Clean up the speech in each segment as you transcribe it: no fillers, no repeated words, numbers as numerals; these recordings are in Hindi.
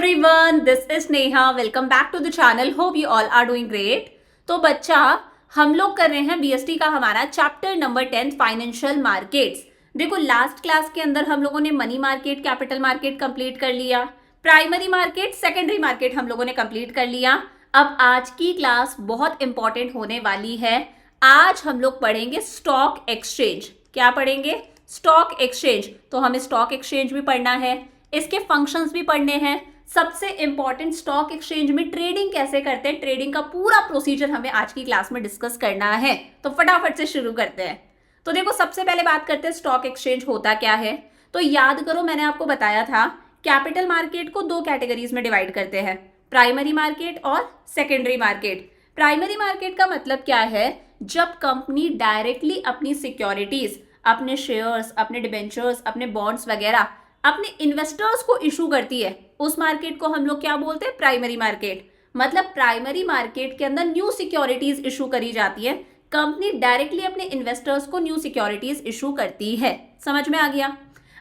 everyone, this is Neha. Welcome back to the channel. Hope you all are doing great. तो बच्चा हम लोग कर रहे हैं बीएसटी का हमारा चैप्टर नंबर 10 फाइनेंशियल मार्केट्स। देखो लास्ट क्लास के अंदर हम लोगों ने money market, capital market complete कर लिया, प्राइमरी मार्केट, सेकेंडरी मार्केट हम लोगों ने कंप्लीट कर लिया। अब आज की क्लास बहुत इंपॉर्टेंट होने वाली है। आज हम लोग पढ़ेंगे स्टॉक एक्सचेंज। क्या पढ़ेंगे? Stock exchange. तो हमें स्टॉक एक्सचेंज भी पढ़ना है, इसके फंक्शंस भी पढ़ने हैं। सबसे इंपॉर्टेंट स्टॉक एक्सचेंज में ट्रेडिंग कैसे करते हैं, ट्रेडिंग का पूरा प्रोसीजर हमें आज की क्लास में डिस्कस करना है। तो फटाफट से शुरू करते हैं। तो देखो सबसे पहले बात करते हैं स्टॉक एक्सचेंज होता क्या है। तो याद करो मैंने आपको बताया था कैपिटल मार्केट को दो कैटेगरीज में डिवाइड करते हैं, प्राइमरी मार्केट और सेकेंडरी मार्केट। प्राइमरी मार्केट का मतलब क्या है? जब कंपनी डायरेक्टली अपनी सिक्योरिटीज, अपने शेयर्स, अपने डिबेंचर्स, अपने बॉन्ड्स वगैरह अपने इन्वेस्टर्स को इशू करती है, उस मार्केट को हम लोग क्या बोलते हैं? Primary market. मतलब प्राइमरी मार्केट के अंदर न्यू सिक्योरिटीज इशू करी जाती है, कंपनी डायरेक्टली अपने इन्वेस्टर्स को न्यू सिक्योरिटीज इशू करती है। समझ में आ गया?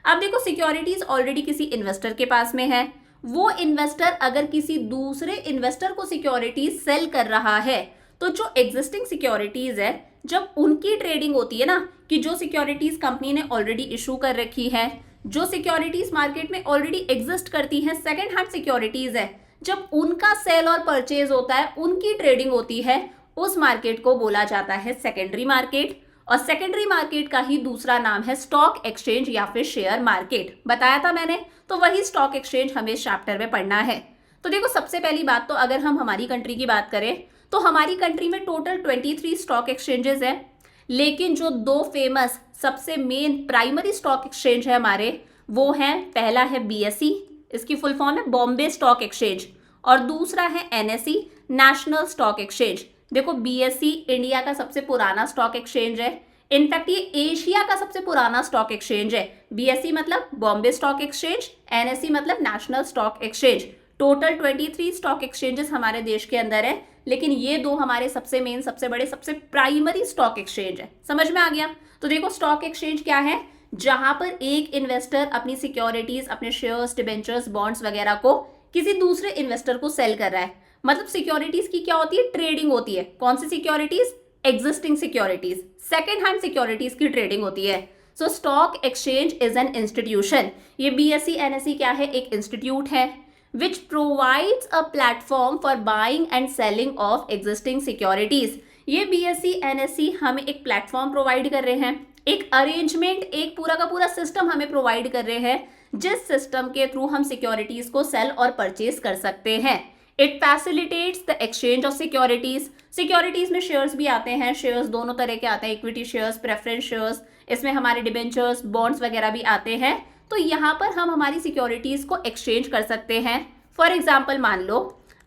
अब देखो सिक्योरिटीज ऑलरेडी किसी इन्वेस्टर के पास में है, वो इन्वेस्टर अगर किसी दूसरे इन्वेस्टर को सिक्योरिटीज सेल कर रहा है तो जो एग्जिस्टिंग सिक्योरिटीज है, जब उनकी ट्रेडिंग होती है ना, कि जो सिक्योरिटीज कंपनी ने ऑलरेडी इशू कर रखी है, जो सिक्योरिटीज मार्केट में ऑलरेडी एग्जिस्ट करती हैं, सेकेंड हैंड सिक्योरिटीज है, जब उनका सेल और परचेज होता है, उनकी ट्रेडिंग होती है, उस मार्केट को बोला जाता है सेकेंडरी मार्केट। और सेकेंडरी मार्केट का ही दूसरा नाम है स्टॉक एक्सचेंज या फिर शेयर मार्केट। बताया था मैंने। तो वही स्टॉक एक्सचेंज हमें इस चैप्टर में पढ़ना है। तो देखो सबसे पहली बात तो अगर हम हमारी कंट्री की बात करें तो हमारी कंट्री में टोटल 23 स्टॉक एक्सचेंजेस है, लेकिन जो दो फेमस सबसे मेन प्राइमरी स्टॉक एक्सचेंज है हमारे, वो है, पहला है बीएसई, इसकी फुल फॉर्म है बॉम्बे स्टॉक एक्सचेंज, और दूसरा है एनएसई, नेशनल स्टॉक एक्सचेंज। देखो बीएसई इंडिया का सबसे पुराना स्टॉक एक्सचेंज है, इनफैक्ट ये एशिया का सबसे पुराना स्टॉक एक्सचेंज है। बीएसई मतलब बॉम्बे स्टॉक एक्सचेंज, एनएसई मतलब national stock exchange. Total 23 stock exchanges हमारे देश के अंदर है, लेकिन ये दो हमारे सबसे मेन, सबसे बड़े, सबसे प्राइमरी स्टॉक एक्सचेंज है। समझ में आ गया? तो देखो स्टॉक एक्सचेंज क्या है? जहां पर एक इन्वेस्टर अपनी सिक्योरिटीज, अपने शेयर्स, डिबेंचर्स, बॉन्ड्स वगैरह को किसी दूसरे इन्वेस्टर को सेल कर रहा है। मतलब सिक्योरिटीज की क्या होती है? ट्रेडिंग होती है। कौन सी securities? Existing securities, second hand securities की ट्रेडिंग होती है। So stock exchange is an institution. ये बीएसई एनएसई क्या है? एक इंस्टीट्यूट है which provides a platform for buying and selling of existing securities। ये BSE NSE हमें एक प्लेटफॉर्म प्रोवाइड कर रहे हैं, एक अरेंजमेंट, एक पूरा का पूरा सिस्टम हमें प्रोवाइड कर रहे हैं, जिस सिस्टम के थ्रू हम सिक्योरिटीज को सेल और परचेज कर सकते हैं। It facilitates the exchange of securities. Securities में शेयर्स भी आते हैं, शेयर्स दोनों तरह के आते हैं, इक्विटी शेयर्स, प्रेफरेंस शेयर्स, इसमें हमारे डिबेंचर्स, बॉन्ड्स वगैरह भी आते हैं। तो यहाँ पर हम हमारी सिक्योरिटीज को एक्सचेंज कर सकते हैं। फॉर एग्जाम्पल मान लो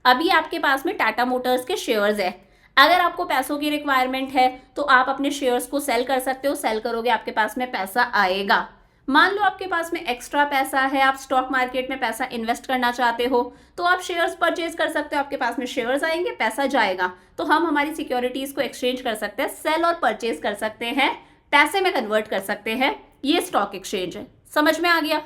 अभी आपके पास में टाटा मोटर्स के शेयर्स है, अगर आपको पैसों की रिक्वायरमेंट है तो आप अपने शेयर्स को सेल कर सकते हो, सेल करोगे आपके पास में पैसा आएगा। मान लो आपके पास में एक्स्ट्रा पैसा है, आप स्टॉक मार्केट में पैसा इन्वेस्ट करना चाहते हो, तो आप शेयर्स परचेज कर सकते हो, आपके पास में शेयर्स आएंगे, पैसा जाएगा, तो हम हमारी सिक्योरिटीज को एक्सचेंज कर सकते हैं, सेल और परचेज कर सकते हैं, पैसे में कन्वर्ट कर सकते हैं। ये स्टॉक एक्सचेंज है। समझ में आ गया?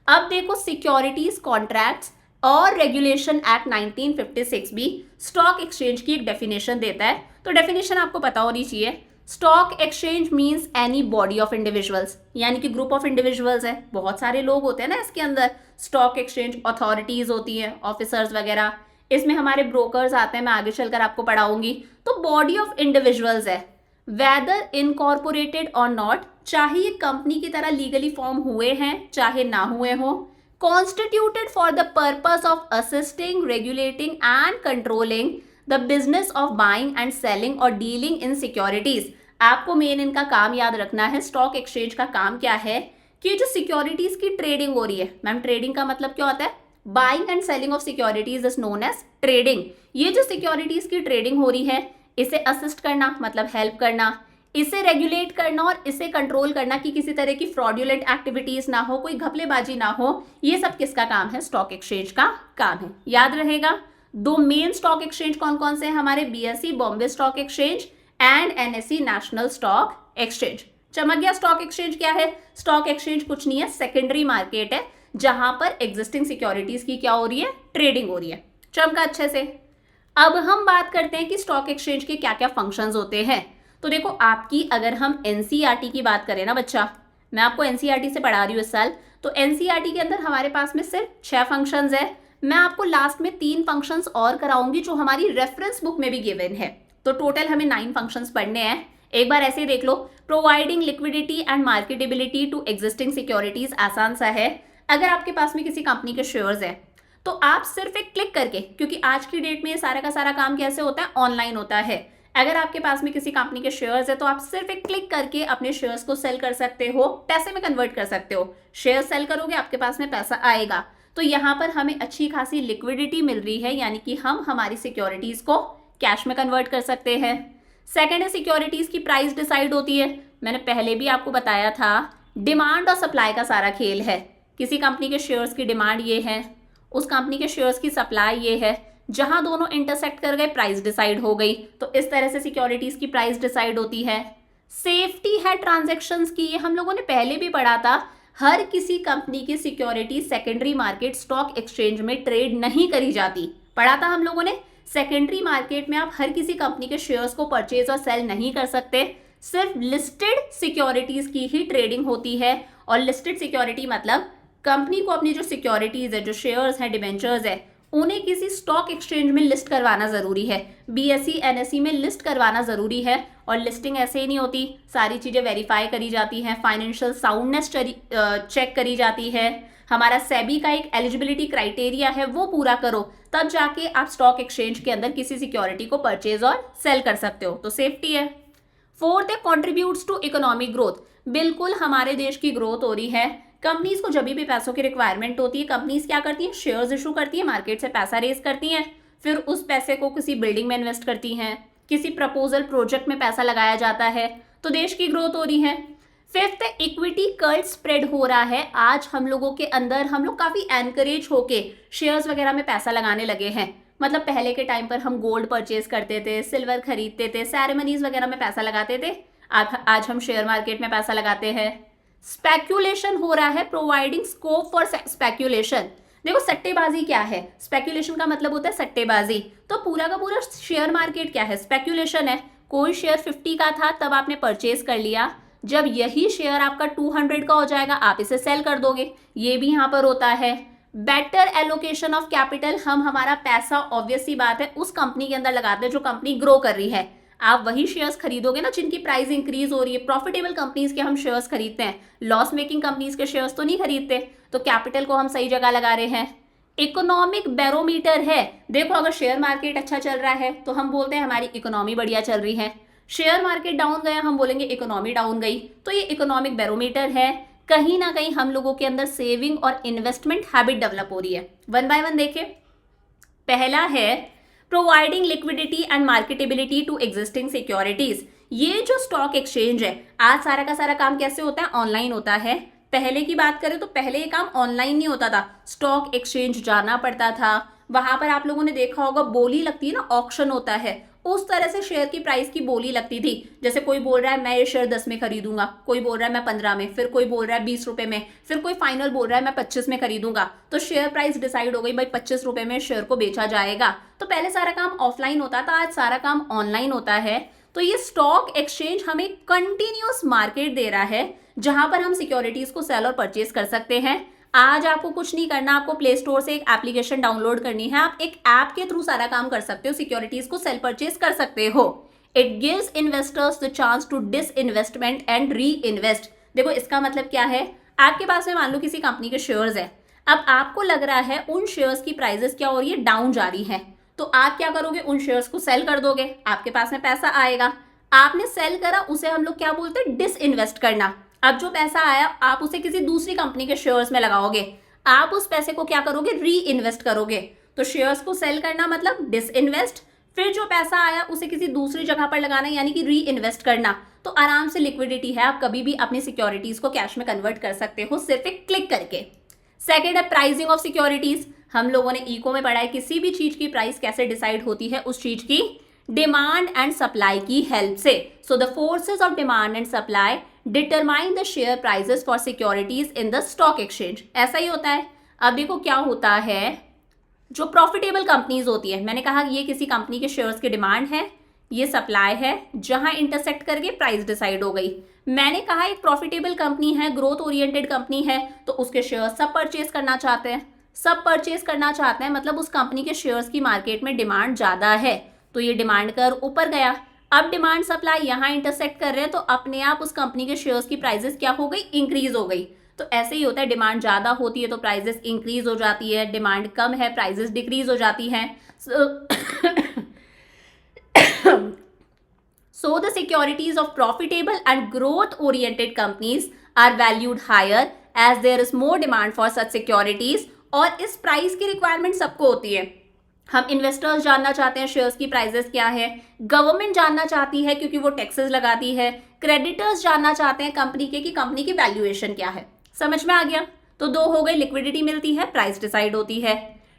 अब देखो सिक्योरिटीज कॉन्ट्रैक्ट्स और रेगुलेशन एक्ट 1956 भी स्टॉक एक्सचेंज की एक डेफिनेशन देता है। तो डेफिनेशन आपको पता होनी चाहिए। Stock exchange means any body of individuals, यानी कि ग्रुप ऑफ इंडिविजुअल्स है, बहुत सारे लोग होते हैं ना इसके अंदर। स्टॉक एक्सचेंज अथॉरिटीज होती हैं, ऑफिसर्स वगैरह, इसमें हमारे ब्रोकर्स आते हैं, मैं आगे चलकर आपको पढ़ाऊंगी। तो बॉडी ऑफ इंडिविजुअल्स है, वेदर इनकॉर्पोरेटेड और नॉट, चाहे ये कंपनी की तरह लीगली फॉर्म हुए हैं चाहे ना हुए हो, constituted for the purpose of assisting, regulating and controlling the business of buying and selling or dealing in securities। आपको मेन इनका काम याद रखना है। स्टॉक एक्सचेंज का काम क्या है? कि जो सिक्योरिटीज की ट्रेडिंग हो रही है, मैम ट्रेडिंग का मतलब क्या होता है? Buying and selling of securities is known as trading. ये जो सिक्योरिटीज की ट्रेडिंग हो रही है, इसे असिस्ट करना मतलब हेल्प करना, इसे रेगुलेट करना और इसे कंट्रोल करना कि किसी तरह की फ्रॉडुलेंट एक्टिविटीज ना हो, कोई घपलेबाजी ना हो, ये सब किसका काम है? स्टॉक एक्सचेंज का काम है। याद रहेगा। दो मेन स्टॉक एक्सचेंज कौन कौन से हैं हमारे? BSE Bombay stock exchange and NSE national stock exchange. चमक गया? स्टॉक एक्सचेंज क्या है? स्टॉक एक्सचेंज कुछ नहीं है, सेकेंडरी मार्केट है, जहां पर एग्जिस्टिंग सिक्योरिटीज की क्या हो रही है, ट्रेडिंग हो रही है। चमका अच्छे से। अब हम बात करते हैं कि स्टॉक एक्सचेंज के क्या क्या फंक्शंस होते हैं। तो देखो, आपकी अगर हम एनसीईआरटी की बात करें ना बच्चा, मैं आपको एनसीईआरटी से पढ़ा रही हूँ इस साल, तो एनसीईआरटी के अंदर हमारे पास में सिर्फ 6 फंक्शंस है। मैं आपको लास्ट में 3 फंक्शंस और कराऊंगी जो हमारी रेफरेंस बुक में भी गिवन है। तो टोटल हमें 9 फंक्शंस पढ़ने हैं। एक बार ऐसे ही देख लो, providing liquidity and marketability to existing securities, आसान सा है। अगर आपके पास में किसी कंपनी के शेयर्स है तो आप सिर्फ एक क्लिक करके, क्योंकि आज की डेट में ये सारा का सारा काम कैसे होता है, ऑनलाइन होता है। अगर आपके पास में किसी कंपनी के शेयर्स है तो आप सिर्फ एक क्लिक करके अपने शेयर्स को सेल कर सकते हो, पैसे में कन्वर्ट कर सकते हो। शेयर सेल करोगे, आपके पास में पैसा आएगा। तो यहाँ पर हमें अच्छी खासी लिक्विडिटी मिल रही है, यानी कि हम हमारी सिक्योरिटीज को कैश में कन्वर्ट कर सकते हैं। सेकेंड है, सिक्योरिटीज की प्राइस डिसाइड होती है। मैंने पहले भी आपको बताया था, डिमांड और सप्लाई का सारा खेल है। किसी कंपनी के शेयर्स की डिमांड ये है, उस कंपनी के शेयर्स की सप्लाई ये है, जहां दोनों इंटरसेक्ट कर गए प्राइस डिसाइड हो गई। तो इस तरह से सिक्योरिटीज की प्राइस डिसाइड होती है। सेफ्टी है ट्रांजैक्शंस की, ये हम लोगों ने पहले भी पढ़ा था। हर किसी कंपनी की security secondary market stock exchange में ट्रेड नहीं करी जाती, पढ़ा था हम लोगों ने। सेकेंडरी मार्केट में आप हर किसी कंपनी के शेयर्स को परचेज और सेल नहीं कर सकते, सिर्फ लिस्टेड सिक्योरिटीज की ही ट्रेडिंग होती है। और लिस्टेड सिक्योरिटी मतलब कंपनी को अपनी जो सिक्योरिटीज है, जो शेयर्स हैं, डिबेंचर्स है, उन्हें किसी स्टॉक एक्सचेंज में लिस्ट करवाना जरूरी है। बीएसई एनएसई में लिस्ट करवाना जरूरी है। और लिस्टिंग ऐसे ही नहीं होती, सारी चीजें वेरीफाई करी जाती हैं, फाइनेंशियल साउंडनेस चेक करी जाती है। हमारा सेबी का एक एलिजिबिलिटी क्राइटेरिया है, वो पूरा करो, तब जाके आप स्टॉक एक्सचेंज के अंदर किसी सिक्योरिटी को परचेज और सेल कर सकते हो। तो सेफ्टी है। फोर्थ है, कॉन्ट्रीब्यूट्स टू इकोनॉमिक ग्रोथ। बिल्कुल हमारे देश की ग्रोथ हो रही है। कंपनीज को जब भी पैसों की रिक्वायरमेंट होती है, कंपनीज क्या करती हैं, शेयर्स इशू करती हैं, मार्केट से पैसा रेज करती हैं, फिर उस पैसे को किसी बिल्डिंग में इन्वेस्ट करती हैं, किसी प्रपोजल प्रोजेक्ट में पैसा लगाया जाता है। तो देश की ग्रोथ हो रही है। फिफ्थ है, इक्विटी कल्ट स्प्रेड हो रहा है। आज हम लोगों के अंदर, हम लोग काफी एनकरेज होके शेयर्स वगैरह में पैसा लगाने लगे हैं। मतलब पहले के टाइम पर हम गोल्ड परचेज करते थे, सिल्वर खरीदते थे, सेरेमनीज वगैरह में पैसा लगाते थे। आज हम शेयर मार्केट में पैसा लगाते हैं। स्पेक्यूलेशन हो रहा है, प्रोवाइडिंग स्कोप फॉर स्पेक्यूलेशन। देखो, सट्टेबाजी क्या है, स्पेक्यूलेशन का मतलब होता है सट्टेबाजी। तो पूरा का पूरा शेयर मार्केट क्या है, स्पेक्यूलेशन है। कोई शेयर 50 का था, तब आपने परचेज कर लिया, जब यही शेयर आपका 200 का हो जाएगा, आप इसे सेल कर दोगे। ये भी यहाँ पर होता है। बेटर एलोकेशन ऑफ कैपिटल, हम हमारा पैसा ऑब्वियस सी बात है उस कंपनी के अंदर लगाते हैं जो कंपनी ग्रो कर रही है। आप वही शेयर्स खरीदोगे ना जिनकी प्राइस इंक्रीज हो रही है। प्रॉफिटेबल कंपनीज के हम शेयर्स खरीदते हैं, लॉस मेकिंग कंपनीज के शेयर्स तो नहीं खरीदते। तो कैपिटल को हम सही जगह लगा रहे हैं। इकोनॉमिक बैरोमीटर है। देखो, अगर शेयर मार्केट अच्छा चल रहा है तो हम बोलते हैं हमारी इकोनॉमी बढ़िया चल रही है। शेयर मार्केट डाउन गया, हम बोलेंगे इकोनॉमी डाउन गई। तो ये इकोनॉमिक बैरोमीटर है। कहीं ना कहीं हम लोगों के अंदर सेविंग और इन्वेस्टमेंट हैबिट डेवलप हो रही है। वन बाय वन देखिए। पहला है, providing liquidity and marketability to existing securities. ये जो स्टॉक एक्सचेंज है, आज सारा का सारा काम कैसे होता है, ऑनलाइन होता है। पहले की बात करें तो पहले ये काम ऑनलाइन नहीं होता था, स्टॉक एक्सचेंज जाना पड़ता था। वहां पर आप लोगों ने देखा होगा, बोली लगती है ना, ऑक्शन होता है, उस तरह से शेयर की प्राइस की बोली लगती थी। जैसे कोई बोल रहा है मैं ये शेयर 10 में खरीदूंगा, कोई बोल रहा है मैं 15 में, फिर कोई बोल रहा है 20 रुपए में, फिर कोई फाइनल बोल रहा है मैं 25 में खरीदूंगा। तो शेयर प्राइस डिसाइड हो गई, भाई 25 रुपए में शेयर को बेचा जाएगा। तो पहले सारा काम ऑफलाइन होता था, आज सारा काम ऑनलाइन होता है। तो ये स्टॉक एक्सचेंज हमें कंटिन्यूअस मार्केट दे रहा है, जहां पर हम सिक्योरिटीज को सेल और परचेज कर सकते हैं। आज आपको कुछ नहीं करना, आपको प्ले स्टोर से एक एप्लीकेशन डाउनलोड करनी है, आप एक ऐप के थ्रू सारा काम कर सकते हो, सिक्योरिटीज को सेल परचेज कर सकते हो। It gives investors the chance to disinvestment and reinvest. देखो, इसका मतलब क्या है, आपके पास में मान लो किसी कंपनी के शेयर्स है, अब आपको लग रहा है उन शेयर्स की प्राइसेस क्या हो रही है, डाउन जा रही है। तो आप क्या करोगे, उन शेयर्स को सेल कर दोगे, आपके पास में पैसा आएगा। आपने सेल करा, उसे हम लोग क्या बोलते हैं, डिस इन्वेस्ट करना। अब जो पैसा आया आप उसे किसी दूसरी कंपनी के शेयर्स में लगाओगे, आप उस पैसे को क्या करोगे, री इन्वेस्ट करोगे। तो शेयर्स को सेल करना मतलब डिस इन्वेस्ट, फिर जो पैसा आया उसे किसी दूसरी जगह पर लगाना, यानी कि री इन्वेस्ट करना। तो आराम से लिक्विडिटी है, आप कभी भी अपनी सिक्योरिटीज को कैश में कन्वर्ट कर सकते हो, सिर्फ एक क्लिक करके। सेकेंड है प्राइसिंग ऑफ सिक्योरिटीज। हम लोगों ने इको में पढ़ा है, किसी भी चीज की प्राइस कैसे डिसाइड होती है, उस चीज की डिमांड एंड सप्लाई की हेल्प से। So the forces of demand and supply determine the share prices for securities in the stock exchange. ऐसा ही होता है। अब देखो क्या होता है, जो प्रॉफिटेबल कंपनीज होती है, मैंने कहा ये किसी कंपनी के शेयर्स की डिमांड है, ये सप्लाई है, जहां इंटरसेक्ट करके प्राइस डिसाइड हो गई। मैंने कहा एक प्रॉफिटेबल कंपनी है, ग्रोथ ओरिएंटेड कंपनी है, तो उसके शेयर्स सब परचेज करना चाहते हैं। सब परचेज करना चाहते हैं मतलब उस कंपनी के शेयर्स की मार्केट में डिमांड ज्यादा है, तो ये डिमांड कर्व ऊपर गया। अब डिमांड सप्लाई यहाँ इंटरसेक्ट कर रहे हैं, तो अपने आप उस कंपनी के शेयर्स की प्राइसेस क्या हो गई, इंक्रीज हो गई। तो ऐसे ही होता है, डिमांड ज्यादा होती है तो प्राइसेस इंक्रीज हो जाती है, डिमांड कम है प्राइसेस डिक्रीज हो जाती है। So the securities of profitable and growth oriented companies are valued higher as there is more demand for such securities। और इस प्राइस की रिक्वायरमेंट सबको होती है। हम इन्वेस्टर्स जानना चाहते हैं शेयर्स की प्राइसेस क्या है, गवर्नमेंट जानना चाहती है क्योंकि वो टैक्सेस लगाती है, क्रेडिटर्स जानना चाहते हैं कंपनी के कि कंपनी की वैल्यूएशन क्या है। समझ में आ गया? तो दो हो गए, लिक्विडिटी मिलती है, प्राइस डिसाइड होती है।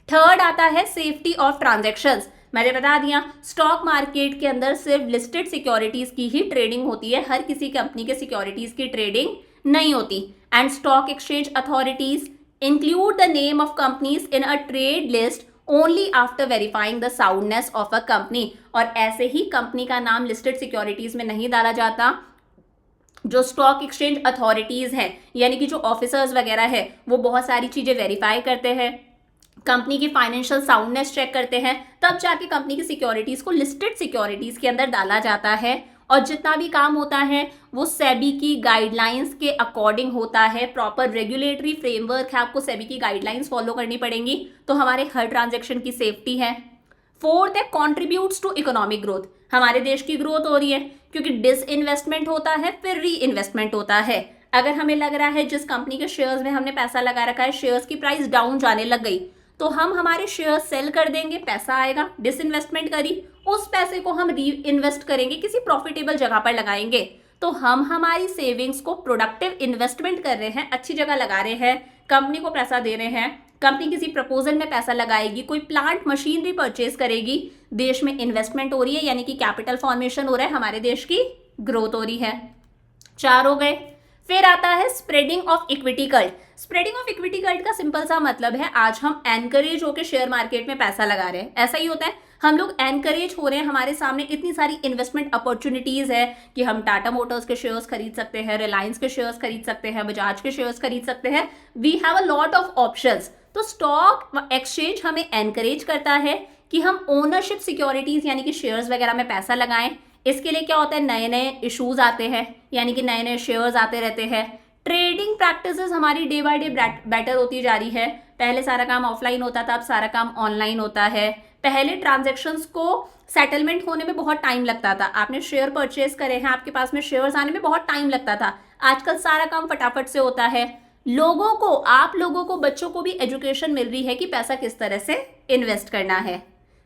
थर्ड आता है सेफ्टी ऑफ ट्रांजैक्शंस। मैंने बता दिया स्टॉक मार्केट के अंदर सिर्फ लिस्टेड सिक्योरिटीज की ही ट्रेडिंग होती है, हर किसी कंपनी के सिक्योरिटीज की ट्रेडिंग नहीं होती। And stock exchange authorities include the name of companies in a trade list only after verifying the soundness of a company। और ऐसे ही कंपनी का नाम लिस्टेड सिक्योरिटीज में नहीं डाला जाता। जो स्टॉक एक्सचेंज अथॉरिटीज हैं यानी कि जो ऑफिसर्स वगैरह है वो बहुत सारी चीजें वेरीफाई करते हैं, कंपनी की फाइनेंशियल साउंडनेस चेक करते हैं, तब जाके कंपनी की सिक्योरिटीज को लिस्टेड सिक्योरिटीज के अंदर डाला जाता है। और जितना भी काम होता है वो सेबी की गाइडलाइंस के अकॉर्डिंग होता है। प्रॉपर रेगुलेटरी फ्रेमवर्क है, आपको सेबी की गाइडलाइंस फॉलो करनी पड़ेंगी, तो हमारे हर ट्रांजैक्शन की सेफ्टी है। फोर्थ है कॉन्ट्रीब्यूट्स टू इकोनॉमिक ग्रोथ। हमारे देश की ग्रोथ हो रही है क्योंकि डिस इन्वेस्टमेंट होता है, फिर री इन्वेस्टमेंट होता है। अगर हमें लग रहा है जिस कंपनी के शेयर्स में हमने पैसा लगा रखा है शेयर्स की प्राइस डाउन जाने लग गई, तो हम हमारे शेयर सेल कर देंगे, पैसा आएगा, डिसइन्वेस्टमेंट करी, उस पैसे को हम री इन्वेस्ट करेंगे, किसी प्रॉफिटेबल जगह पर लगाएंगे। तो हम हमारी सेविंग्स को प्रोडक्टिव इन्वेस्टमेंट कर रहे हैं, अच्छी जगह लगा रहे हैं, कंपनी को पैसा दे रहे हैं, कंपनी किसी प्रपोजल में पैसा लगाएगी, कोई प्लांट मशीनरी परचेज करेगी, देश में इन्वेस्टमेंट हो रही है यानी कि कैपिटल फॉर्मेशन हो रहा है, हमारे देश की ग्रोथ हो रही है। 4 हो गए। फिर आता है spreading of equity cult. Spreading of equity cult का सिंपल सा मतलब है आज हम एनकरेज होकर शेयर मार्केट में पैसा लगा रहे हैं। ऐसा ही होता है, हम लोग एनकरेज हो रहे हैं, हमारे सामने इतनी सारी इन्वेस्टमेंट अपॉर्चुनिटीज है कि हम टाटा मोटर्स के शेयर्स खरीद सकते हैं, रिलायंस के शेयर्स खरीद सकते हैं, बजाज के शेयर्स खरीद सकते हैं। We have a lot of options. तो स्टॉक एक्सचेंज हमें एनकरेज करता है कि हम ओनरशिप सिक्योरिटीज यानी कि शेयर्स वगैरह में पैसा लगाएं। इसके लिए क्या होता है, नए नए इशूज आते हैं यानी कि नए नए शेयर्स आते रहते हैं। ट्रेडिंग प्रैक्टिसेस हमारी डे बाय डे बेटर होती जा रही है। पहले सारा काम ऑफलाइन होता था, अब सारा काम ऑनलाइन होता है। पहले ट्रांजैक्शंस को सेटलमेंट होने में बहुत टाइम लगता था, आपने शेयर परचेज करे हैं, आपके पास में शेयर्स आने में बहुत टाइम लगता था। आजकल सारा काम फटाफट से होता है। लोगों को, आप लोगों को, बच्चों को भी एजुकेशन मिल रही है कि पैसा किस तरह से इन्वेस्ट करना है।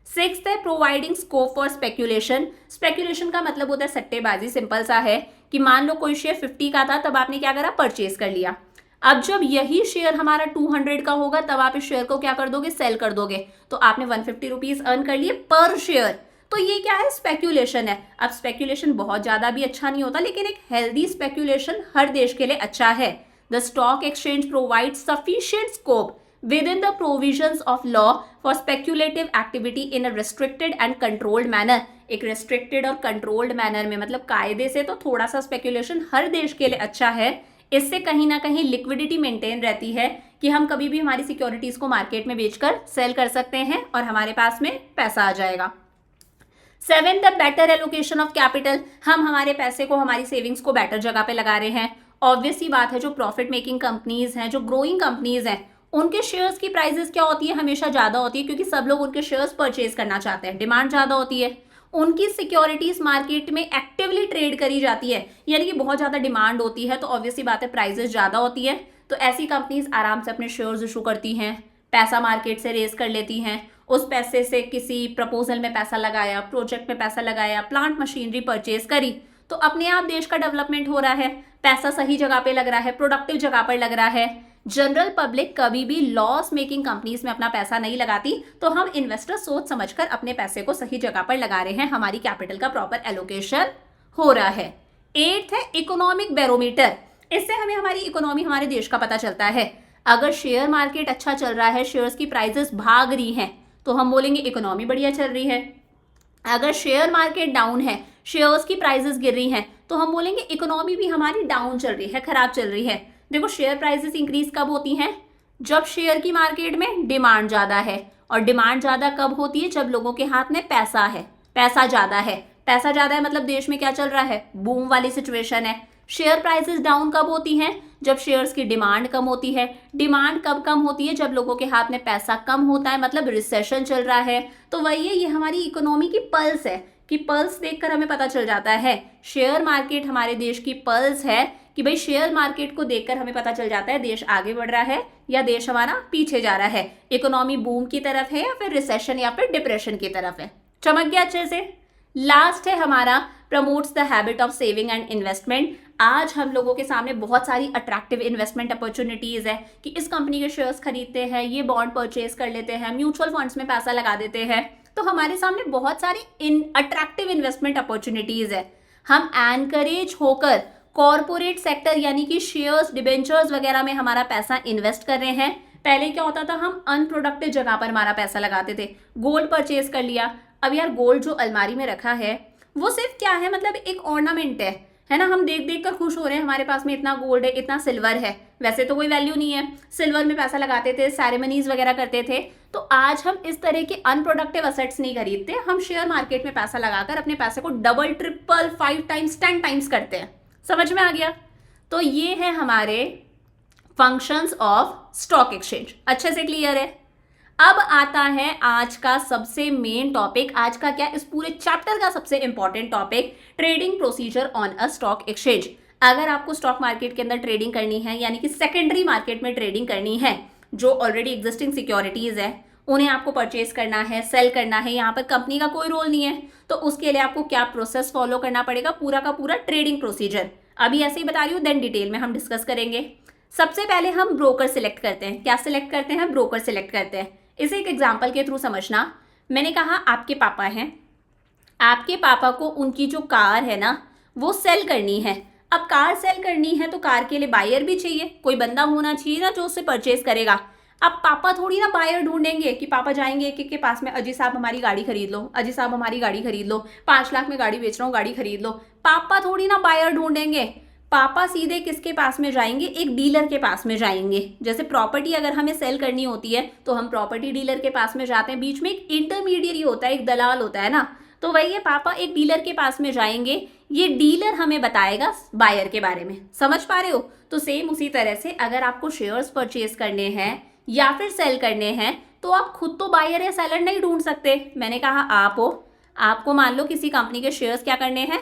6th है providing scope for speculation. Speculation का मतलब होता है सट्टेबाजी। सिंपल सा है कि मान लो कोई शेयर 50 का था, तब आपने क्या करा, परचेज कर लिया। अब जब यही शेयर हमारा 200 का होगा तब आप इस शेयर को क्या कर दोगे, सेल कर दोगे, तो आपने 150 रुपीज अर्न कर लिए पर शेयर। तो ये क्या है, स्पेक्यूलेशन है। अब स्पेक्यूलेशन बहुत ज्यादा भी अच्छा नहीं होता, लेकिन एक हेल्दी स्पेक्यूलेशन हर देश के लिए अच्छा है। The stock exchange provide sufficient scope within the provisions of law for speculative activity in a restricted and controlled manner। एक restricted और controlled manner में मतलब कायदे से तो थोड़ा सा स्पेक्यूलेशन हर देश के लिए अच्छा है। इससे कहीं ना कहीं लिक्विडिटी मेंटेन रहती है कि हम कभी भी हमारी सिक्योरिटीज को मार्केट में बेचकर सेल कर सकते हैं और हमारे पास में पैसा आ जाएगा। 7th the better allocation of capital. हम हमारे पैसे को, हमारी सेविंग्स को बेटर जगह पे लगा रहे हैं। ऑब्वियस ही बात है, जो प्रॉफिट मेकिंग कंपनीज हैं, जो ग्रोइंग कंपनीज हैं, उनके शेयर्स की प्राइसेस क्या होती है, हमेशा ज्यादा होती है क्योंकि सब लोग उनके शेयर्स परचेज करना चाहते हैं, डिमांड ज्यादा होती है। उनकी सिक्योरिटीज मार्केट में एक्टिवली ट्रेड करी जाती है यानी कि बहुत ज्यादा डिमांड होती है, तो ऑब्वियसली बात है प्राइसेस ज्यादा होती है। तो ऐसी कंपनीज आराम से अपने शेयर्स इशू करती हैं, पैसा मार्केट से रेज कर लेती हैं, उस पैसे से किसी प्रपोजल में पैसा लगाया, प्रोजेक्ट में पैसा लगाया, प्लांट मशीनरी परचेज करी, तो अपने आप देश का डेवलपमेंट हो रहा है, पैसा सही जगह पे लग रहा है, प्रोडक्टिव जगह पर लग रहा है। जनरल पब्लिक कभी भी लॉस मेकिंग कंपनीज में अपना पैसा नहीं लगाती, तो हम इन्वेस्टर सोच समझकर अपने पैसे को सही जगह पर लगा रहे हैं, हमारी कैपिटल का प्रॉपर एलोकेशन हो रहा है। एट्थ है इकोनॉमिक बैरोमीटर, इससे हमें हमारी इकोनॉमी, हमारे देश का पता चलता है। अगर शेयर मार्केट अच्छा चल रहा है, शेयर्स की प्राइसेस भाग रही हैं, तो हम बोलेंगे इकोनॉमी बढ़िया चल रही है। अगर शेयर मार्केट डाउन है, शेयर्स की प्राइसेस गिर रही हैं, तो हम बोलेंगे इकोनॉमी भी हमारी डाउन चल रही है, खराब चल रही है। देखो शेयर प्राइसेस इंक्रीज कब होती हैं? जब शेयर की मार्केट में डिमांड ज़्यादा है, और डिमांड ज़्यादा कब होती है? जब लोगों के हाथ में पैसा है, पैसा ज़्यादा है। पैसा ज़्यादा है मतलब देश में क्या चल रहा है? बूम वाली सिचुएशन है। शेयर प्राइसेस डाउन कब होती हैं? जब शेयर्स की डिमांड कम होती है। डिमांड कब कम होती है? जब लोगों के हाथ में पैसा कम होता है, मतलब रिसेशन चल रहा है। तो वही है, ये हमारी इकोनॉमी की पल्स है, कि पल्स देखकर हमें पता चल जाता है। शेयर मार्केट हमारे देश की पल्स है, कि भाई शेयर मार्केट को देखकर हमें पता चल जाता है देश आगे बढ़ रहा है या देश हमारा पीछे जा रहा है, इकोनॉमी बूम की तरफ है या फिर रिसेशन या फिर डिप्रेशन की तरफ है। चमक गया अच्छे से। लास्ट है हमारा promotes the habit of saving and investment. आज हम लोगों के सामने बहुत सारी अट्रैक्टिव इन्वेस्टमेंट अपॉर्चुनिटीज है कि इस कंपनी के शेयर्स खरीदते हैं, ये बॉन्ड परचेज कर लेते हैं, म्यूचुअल फंड्स में पैसा लगा देते हैं। तो हमारे सामने बहुत सारी अट्रैक्टिव इन्वेस्टमेंट अपॉर्चुनिटीज है। हम एनकरेज होकर कॉर्पोरेट सेक्टर यानी कि शेयर्स, डिबेंचर्स वगैरह में हमारा पैसा इन्वेस्ट कर रहे हैं। पहले क्या होता था, हम अनप्रोडक्टिव जगह पर हमारा पैसा लगाते थे। गोल्ड परचेज कर लिया। अब यार गोल्ड जो अलमारी में रखा है वो सिर्फ क्या है, मतलब एक ऑर्नामेंट है ना। हम देख देख कर खुश हो रहे हैं, हमारे पास में इतना गोल्ड है, इतना सिल्वर है, वैसे तो कोई वैल्यू नहीं है। सिल्वर में पैसा लगाते थे, सेरेमनीज वगैरह करते थे। तो आज हम इस तरह के अनप्रोडक्टिव असेट्स नहीं खरीदते, हम शेयर मार्केट में पैसा लगाकर अपने पैसे को डबल, ट्रिपल, 5 टाइम्स, 10 टाइम्स करते हैं। समझ में आ गया? तो ये है हमारे फंक्शंस ऑफ स्टॉक एक्सचेंज। अच्छे से क्लियर है? अब आता है आज का सबसे मेन टॉपिक। आज का क्या, इस पूरे चैप्टर का सबसे important topic, trading procedure on a stock exchange. अगर आपको स्टॉक मार्केट के अंदर ट्रेडिंग करनी है, यानी कि सेकेंडरी मार्केट में ट्रेडिंग करनी है, जो ऑलरेडी एग्जिस्टिंग सिक्योरिटीज है उन्हें आपको परचेज करना है, सेल करना है, यहाँ पर कंपनी का कोई रोल नहीं है, तो उसके लिए आपको क्या प्रोसेस फॉलो करना पड़ेगा, पूरा का पूरा ट्रेडिंग प्रोसीजर। अभी ऐसे ही बता रही हूँ, देन डिटेल में हम डिस्कस करेंगे। सबसे पहले हम ब्रोकर सिलेक्ट करते हैं। क्या सिलेक्ट करते हैं? ब्रोकर सिलेक्ट करते हैं। इसे एक एग्जाम्पल के थ्रू समझना। मैंने कहा आपके पापा हैं, आपके पापा को उनकी जो कार है ना वो सेल करनी है। अब कार सेल करनी है तो कार के लिए बायर भी चाहिए, कोई बंदा होना चाहिए ना जो उससे परचेज करेगा। अब पापा थोड़ी ना बायर ढूंढेंगे कि पापा जाएंगे एक एक के पास में, अजी साहब हमारी गाड़ी खरीद लो, अजी साहब हमारी गाड़ी खरीद लो, 5 लाख में गाड़ी बेच रहा हूँ, गाड़ी खरीद लो। पापा थोड़ी ना बायर ढूंढेंगे, पापा सीधे किसके पास में जाएंगे? एक डीलर के पास में जाएंगे। जैसे प्रॉपर्टी अगर हमें सेल करनी होती है तो हम प्रॉपर्टी डीलर के पास में जाते हैं, बीच में एक इंटरमीडिएट होता है, एक दलाल होता है ना, तो वही है, पापा एक डीलर के पास में जाएंगे, ये डीलर हमें बताएगा बायर के बारे में। समझ पा रहे हो? तो सेम उसी तरह से अगर आपको शेयर्स परचेज करने हैं या फिर सेल करने हैं तो आप खुद तो बायर या सेलर नहीं ढूंढ सकते। मैंने कहा आप हो, आपको मान लो किसी कंपनी के शेयर्स क्या करने हैं,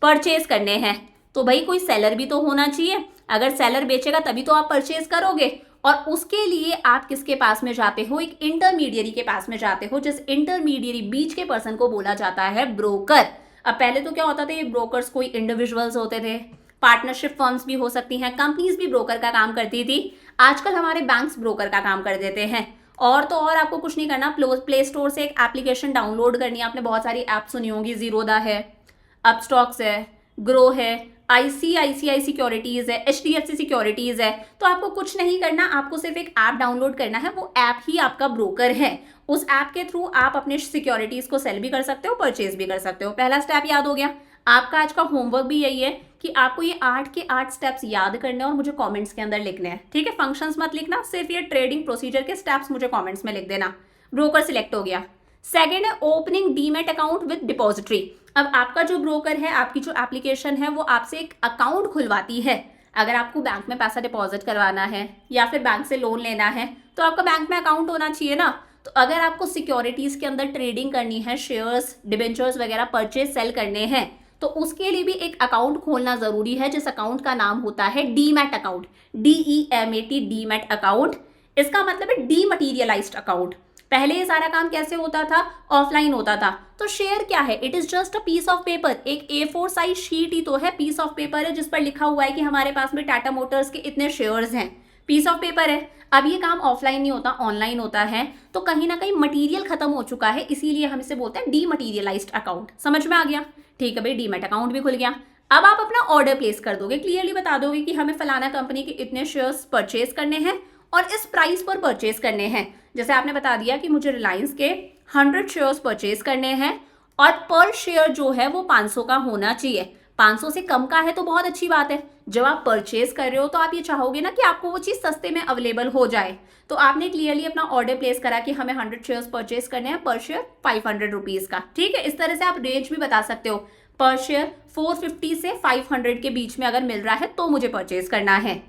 परचेज करने हैं, तो भाई कोई सेलर भी तो होना चाहिए। अगर सेलर बेचेगा तभी तो आप परचेज करोगे, और उसके लिए आप किसके पास में जाते हो? एक इंटरमीडियरी के पास में जाते हो। जिस इंटरमीडियरी, बीच के पर्सन को बोला जाता है ब्रोकर। अब पहले तो क्या होता था, ये ब्रोकर्स कोई इंडिविजुअल्स होते थे, पार्टनरशिप फर्म्स भी हो सकती हैं, कंपनीज भी ब्रोकर का काम करती थी। आजकल हमारे बैंक्स ब्रोकर का काम कर देते हैं। और तो और आपको कुछ नहीं करना, प्ले स्टोर से एक एप्लीकेशन डाउनलोड करनी है। आपने बहुत सारी ऐप सुनी होंगी, जीरोदा है, अपस्टॉक्स है, ग्रो है, ICICI सिक्योरिटीज़ है, HDFC सिक्योरिटीज़ है। तो आपको कुछ नहीं करना, आपको सिर्फ एक ऐप डाउनलोड करना है, वो ऐप ही आपका ब्रोकर है। उस ऐप के थ्रू आप अपने सिक्योरिटीज़ को सेल भी कर सकते हो, परचेज भी कर सकते हो। पहला स्टेप याद हो गया। आपका आज का होमवर्क भी यही है कि आपको ये 8 के 8 स्टेप्स याद करने और मुझे कमेंट्स के अंदर लिखने हैं। ठीक है, फंक्शंस मत लिखना, सिर्फ ये ट्रेडिंग प्रोसीजर के स्टेप्स मुझे कमेंट्स में लिख देना। ब्रोकर सिलेक्ट हो गया। सेकेंड है opening demat account with depository. अब आपका जो ब्रोकर है, आपकी जो एप्लीकेशन है, वो आपसे एक अकाउंट खुलवाती है। अगर आपको बैंक में पैसा डिपॉजिट करवाना है या फिर बैंक से लोन लेना है तो आपका बैंक में अकाउंट होना चाहिए ना। तो अगर आपको सिक्योरिटीज के अंदर ट्रेडिंग करनी है, शेयर्स, डिबेंचर्स वगैरह परचेज सेल करने हैं, तो उसके लिए भी एक अकाउंट खोलना जरूरी है, जिस अकाउंट का नाम होता है demat account. DEMAT, demat account. इसका मतलब है डीमटीरियलाइज्ड अकाउंट। पहले ये सारा काम कैसे होता था? ऑफलाइन होता था। तो शेयर क्या है? It is just a piece of paper, एक A4 साइज शीट ही तो है, पीस ऑफ पेपर है जिस पर लिखा हुआ है कि हमारे पास में टाटा मोटर्स के इतने शेयर्स हैं। पीस ऑफ पेपर है। अब ये काम ऑफलाइन नहीं होता, ऑनलाइन होता है, तो कहीं ना कहीं मटेरियल खत्म हो चुका है, इसीलिए हम इसे बोलते हैं डीमटेरियलाइज्ड अकाउंट। समझ में आ गया? ठीक है भाई, डीमैट अकाउंट भी खुल गया। अब आप अपना ऑर्डर प्लेस कर दोगे, क्लियरली बता दोगे कि हमें फलाना कंपनी के इतने शेयर्स परचेज करने हैं और इस प्राइस पर परचेज करने हैं। जैसे आपने बता दिया कि मुझे रिलायंस के 100 शेयर्स परचेज करने हैं और पर शेयर जो है वो 500 का होना चाहिए। 500 से कम का है तो बहुत अच्छी बात है। जब आप परचेज कर रहे हो तो आप ये चाहोगे ना कि आपको वो चीज़ सस्ते में अवेलेबल हो जाए, तो आपने क्लियरली अपना ऑर्डर प्लेस करा कि हमें 100 शेयर्स परचेज करने हैं, पर शेयर 500 रुपीज़ का। ठीक है, इस तरह से आप रेंज भी बता सकते हो, पर शेयर 450 से 500 के बीच में अगर मिल रहा है तो मुझे परचेज करना है।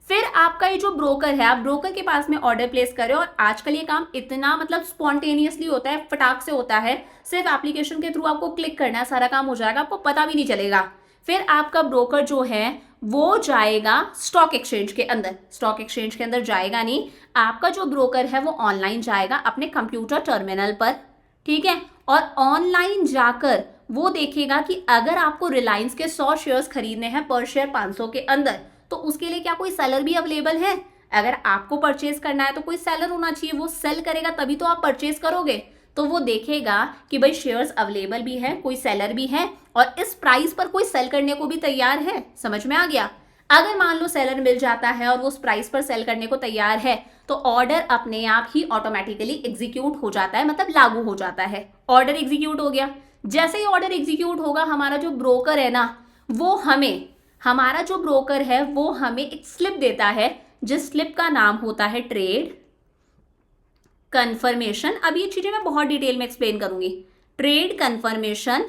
फिर आपका ये जो ब्रोकर है, आप ब्रोकर के पास में ऑर्डर प्लेस करें, और आजकल ये काम इतना मतलब स्पॉन्टेनियसली होता है, फटाक से होता है, सिर्फ एप्लीकेशन के थ्रू आपको क्लिक करना है, सारा काम हो जाएगा, आपको पता भी नहीं चलेगा। फिर आपका ब्रोकर जो है वो जाएगा स्टॉक एक्सचेंज के अंदर, स्टॉक एक्सचेंज के अंदर जाएगा नहीं, आपका जो ब्रोकर है वो ऑनलाइन जाएगा अपने कंप्यूटर टर्मिनल पर। ठीक है, और ऑनलाइन जाकर वो देखेगा कि अगर आपको रिलायंस के 100 शेयर्स खरीदने हैं पर शेयर 500 के अंदर, तो उसके लिए क्या कोई सेलर भी अवेलेबल है। अगर आपको परचेज करना है तो कोई सेलर होना चाहिए, वो सेल करेगा तभी तो आप परचेज करोगे। तो वो देखेगा कि भाई शेयर्स अवेलेबल भी है, कोई सेलर भी है और इस प्राइस पर कोई सेल करने को भी तैयार है। समझ में आ गया? अगर मान लो सेलर मिल जाता है और वो उस प्राइस पर सेल करने को तैयार है, तो ऑर्डर अपने आप ही ऑटोमेटिकली एग्जीक्यूट हो जाता है, मतलब लागू हो जाता है। ऑर्डर एग्जीक्यूट हो गया। जैसे ही ऑर्डर एग्जीक्यूट होगा, हमारा जो ब्रोकर है ना, वो हमें हमारा जो ब्रोकर है वो हमें एक स्लिप देता है, जिस स्लिप का नाम होता है ट्रेड कंफर्मेशन। अब ये चीजें मैं बहुत डिटेल में एक्सप्लेन करूंगी। Trade confirmation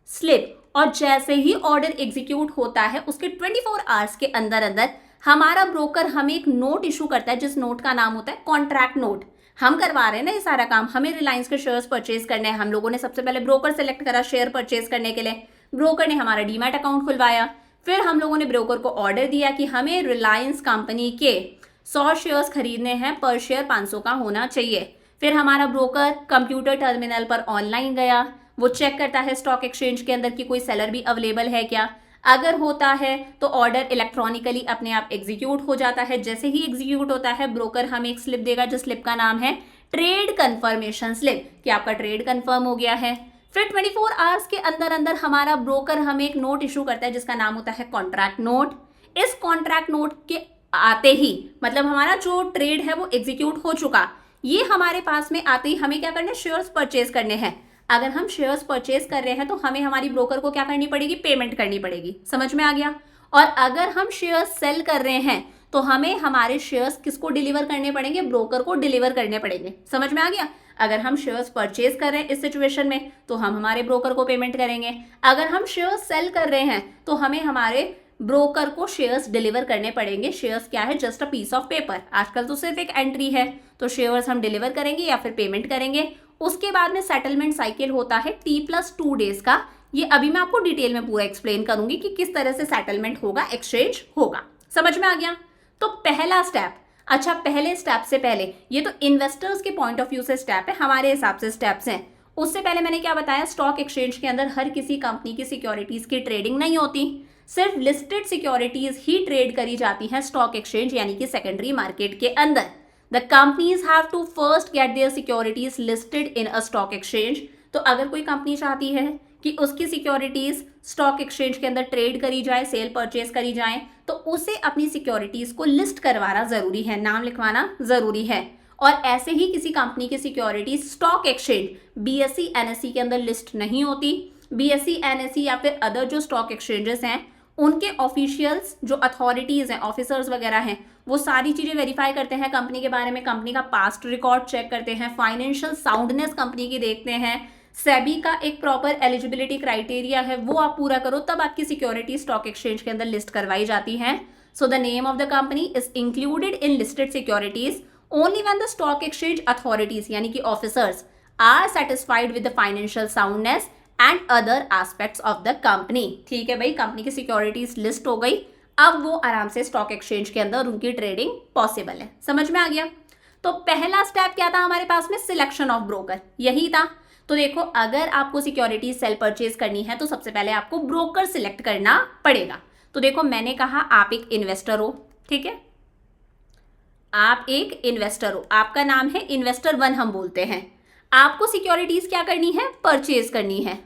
slip. और जैसे ही ऑर्डर एग्जीक्यूट होता है उसके 24 आवर्स के अंदर अंदर हमारा ब्रोकर हमें एक नोट इशू करता है, जिस नोट का नाम होता है कॉन्ट्रैक्ट नोट। हम करवा रहे हैं ना ये सारा काम, हमें रिलायंस के शेयर्स परचेज करने हैं, हम लोगों ने सबसे पहले ब्रोकर सेलेक्ट करा शेयर परचेज करने के लिए, ब्रोकर ने हमारा डीमैट अकाउंट खुलवाया, फिर हम लोगों ने ब्रोकर को ऑर्डर दिया कि हमें रिलायंस कंपनी के 100 शेयर्स खरीदने हैं, पर शेयर 500 का होना चाहिए। फिर हमारा ब्रोकर कंप्यूटर टर्मिनल पर ऑनलाइन गया, वो चेक करता है स्टॉक एक्सचेंज के अंदर कि कोई सेलर भी अवेलेबल है क्या। अगर होता है तो ऑर्डर इलेक्ट्रॉनिकली अपने आप एग्जीक्यूट हो जाता है। जैसे ही एग्जीक्यूट होता है, ब्रोकर हमें एक स्लिप देगा, जिस स्लिप का नाम है ट्रेड कंफर्मेशन स्लिप, कि आपका ट्रेड कंफर्म हो गया है। फिर 24 आवर्स के अंदर अंदर हमारा ब्रोकर हमें एक नोट इशू करता है, जिसका नाम होता है कॉन्ट्रैक्ट नोट। इस कॉन्ट्रैक्ट नोट के आते ही, मतलब हमारा जो ट्रेड है वो एग्जीक्यूट हो चुका, ये हमारे पास में आते ही हमें क्या करना है, शेयर्स परचेज करने हैं। अगर हम शेयर्स परचेज कर रहे हैं तो हमें हमारी ब्रोकर को क्या करनी पड़ेगी, पेमेंट करनी पड़ेगी। समझ में आ गया? और अगर हम शेयर्स सेल कर रहे हैं तो हमें हमारे शेयर्स किसको डिलीवर करने पड़ेंगे, ब्रोकर को डिलीवर करने पड़ेंगे। समझ में आ गया? अगर हम शेयर्स परचेज कर रहे हैं इस सिचुएशन में तो हम हमारे ब्रोकर को पेमेंट करेंगे, अगर हम शेयर्स सेल कर रहे हैं तो हमें हमारे ब्रोकर को शेयर्स डिलीवर करने पड़ेंगे। शेयर्स क्या है, just a piece of paper. आजकल तो सिर्फ एक एंट्री है, तो शेयर्स हम डिलीवर करेंगे या फिर पेमेंट करेंगे। उसके बाद में सेटलमेंट साइकिल होता है T+2 डेज का। ये अभी मैं आपको डिटेल में पूरा एक्सप्लेन करूंगी कि किस तरह से सेटलमेंट होगा, एक्सचेंज होगा। समझ में आ गया? तो पहला स्टेप, अच्छा पहले स्टेप से पहले, ये तो इन्वेस्टर्स के पॉइंट ऑफ व्यू से स्टेप है, हमारे हिसाब से स्टेप्स हैं। उससे पहले मैंने क्या बताया, स्टॉक एक्सचेंज के अंदर हर किसी कंपनी की सिक्योरिटीज की ट्रेडिंग नहीं होती, सिर्फ लिस्टेड सिक्योरिटीज ही ट्रेड करी जाती हैं स्टॉक एक्सचेंज यानी कि सेकेंडरी मार्केट के अंदर। The companies have to first get their securities listed in a stock exchange. तो अगर कोई कंपनी चाहती है कि उसकी सिक्योरिटीज स्टॉक एक्सचेंज के अंदर ट्रेड करी जाए, सेल परचेज करी जाए, तो उसे अपनी सिक्योरिटीज को लिस्ट करवाना जरूरी है, नाम लिखवाना जरूरी है। और ऐसे ही किसी कंपनी की securities stock exchange BSE NSE के अंदर लिस्ट नहीं होती। BSE NSE या फिर अदर जो स्टॉक एक्सचेंजेस हैं, उनके ऑफिशियल्स जो अथॉरिटीज हैं, ऑफिसर्स वगैरह हैं, वो सारी चीजें वेरीफाई करते हैं कंपनी के बारे में, कंपनी का पास्ट रिकॉर्ड चेक करते हैं, फाइनेंशियल साउंडनेस कंपनी की देखते हैं, सेबी का एक प्रॉपर एलिजिबिलिटी क्राइटेरिया है, वो आप पूरा करो तब आपकी सिक्योरिटी स्टॉक एक्सचेंज के अंदर लिस्ट करवाई जाती है। So the name of the company is included in listed securities only when the stock exchange authorities यानी कि officers are satisfied with the financial soundness and other aspects of the company. ठीक है भाई, कंपनी की सिक्योरिटीज लिस्ट हो गई, अब वो आराम से स्टॉक एक्सचेंज के अंदर उनकी ट्रेडिंग पॉसिबल है। समझ में आ गया? तो पहला स्टेप क्या था हमारे पास में, सिलेक्शन ऑफ ब्रोकर, यही था। तो देखो, अगर आपको सिक्योरिटी सेल परचेज करनी है तो सबसे पहले आपको ब्रोकर सिलेक्ट करना पड़ेगा। तो देखो, मैंने कहा आप एक इन्वेस्टर हो, ठीक है, आप एक इन्वेस्टर हो, आपका नाम है इन्वेस्टर 1 हम बोलते हैं। आपको सिक्योरिटीज क्या करनी है, परचेज करनी है।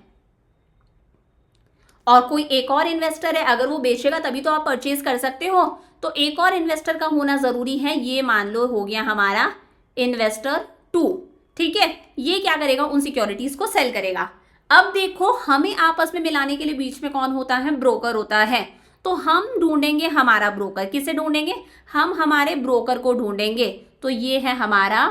और कोई एक और इन्वेस्टर है, अगर वो बेचेगा तभी तो आप परचेज कर सकते हो, तो एक और इन्वेस्टर का होना जरूरी है। ये मान लो हो गया हमारा इन्वेस्टर 2, ठीक है। ये क्या करेगा, उन सिक्योरिटीज को सेल करेगा। अब देखो हमें आपस में मिलाने के लिए बीच में कौन होता है, ब्रोकर होता है। तो हम ढूंढेंगे हमारा ब्रोकर। किसे ढूंढेंगे, हम हमारे ब्रोकर को ढूंढेंगे। तो ये है हमारा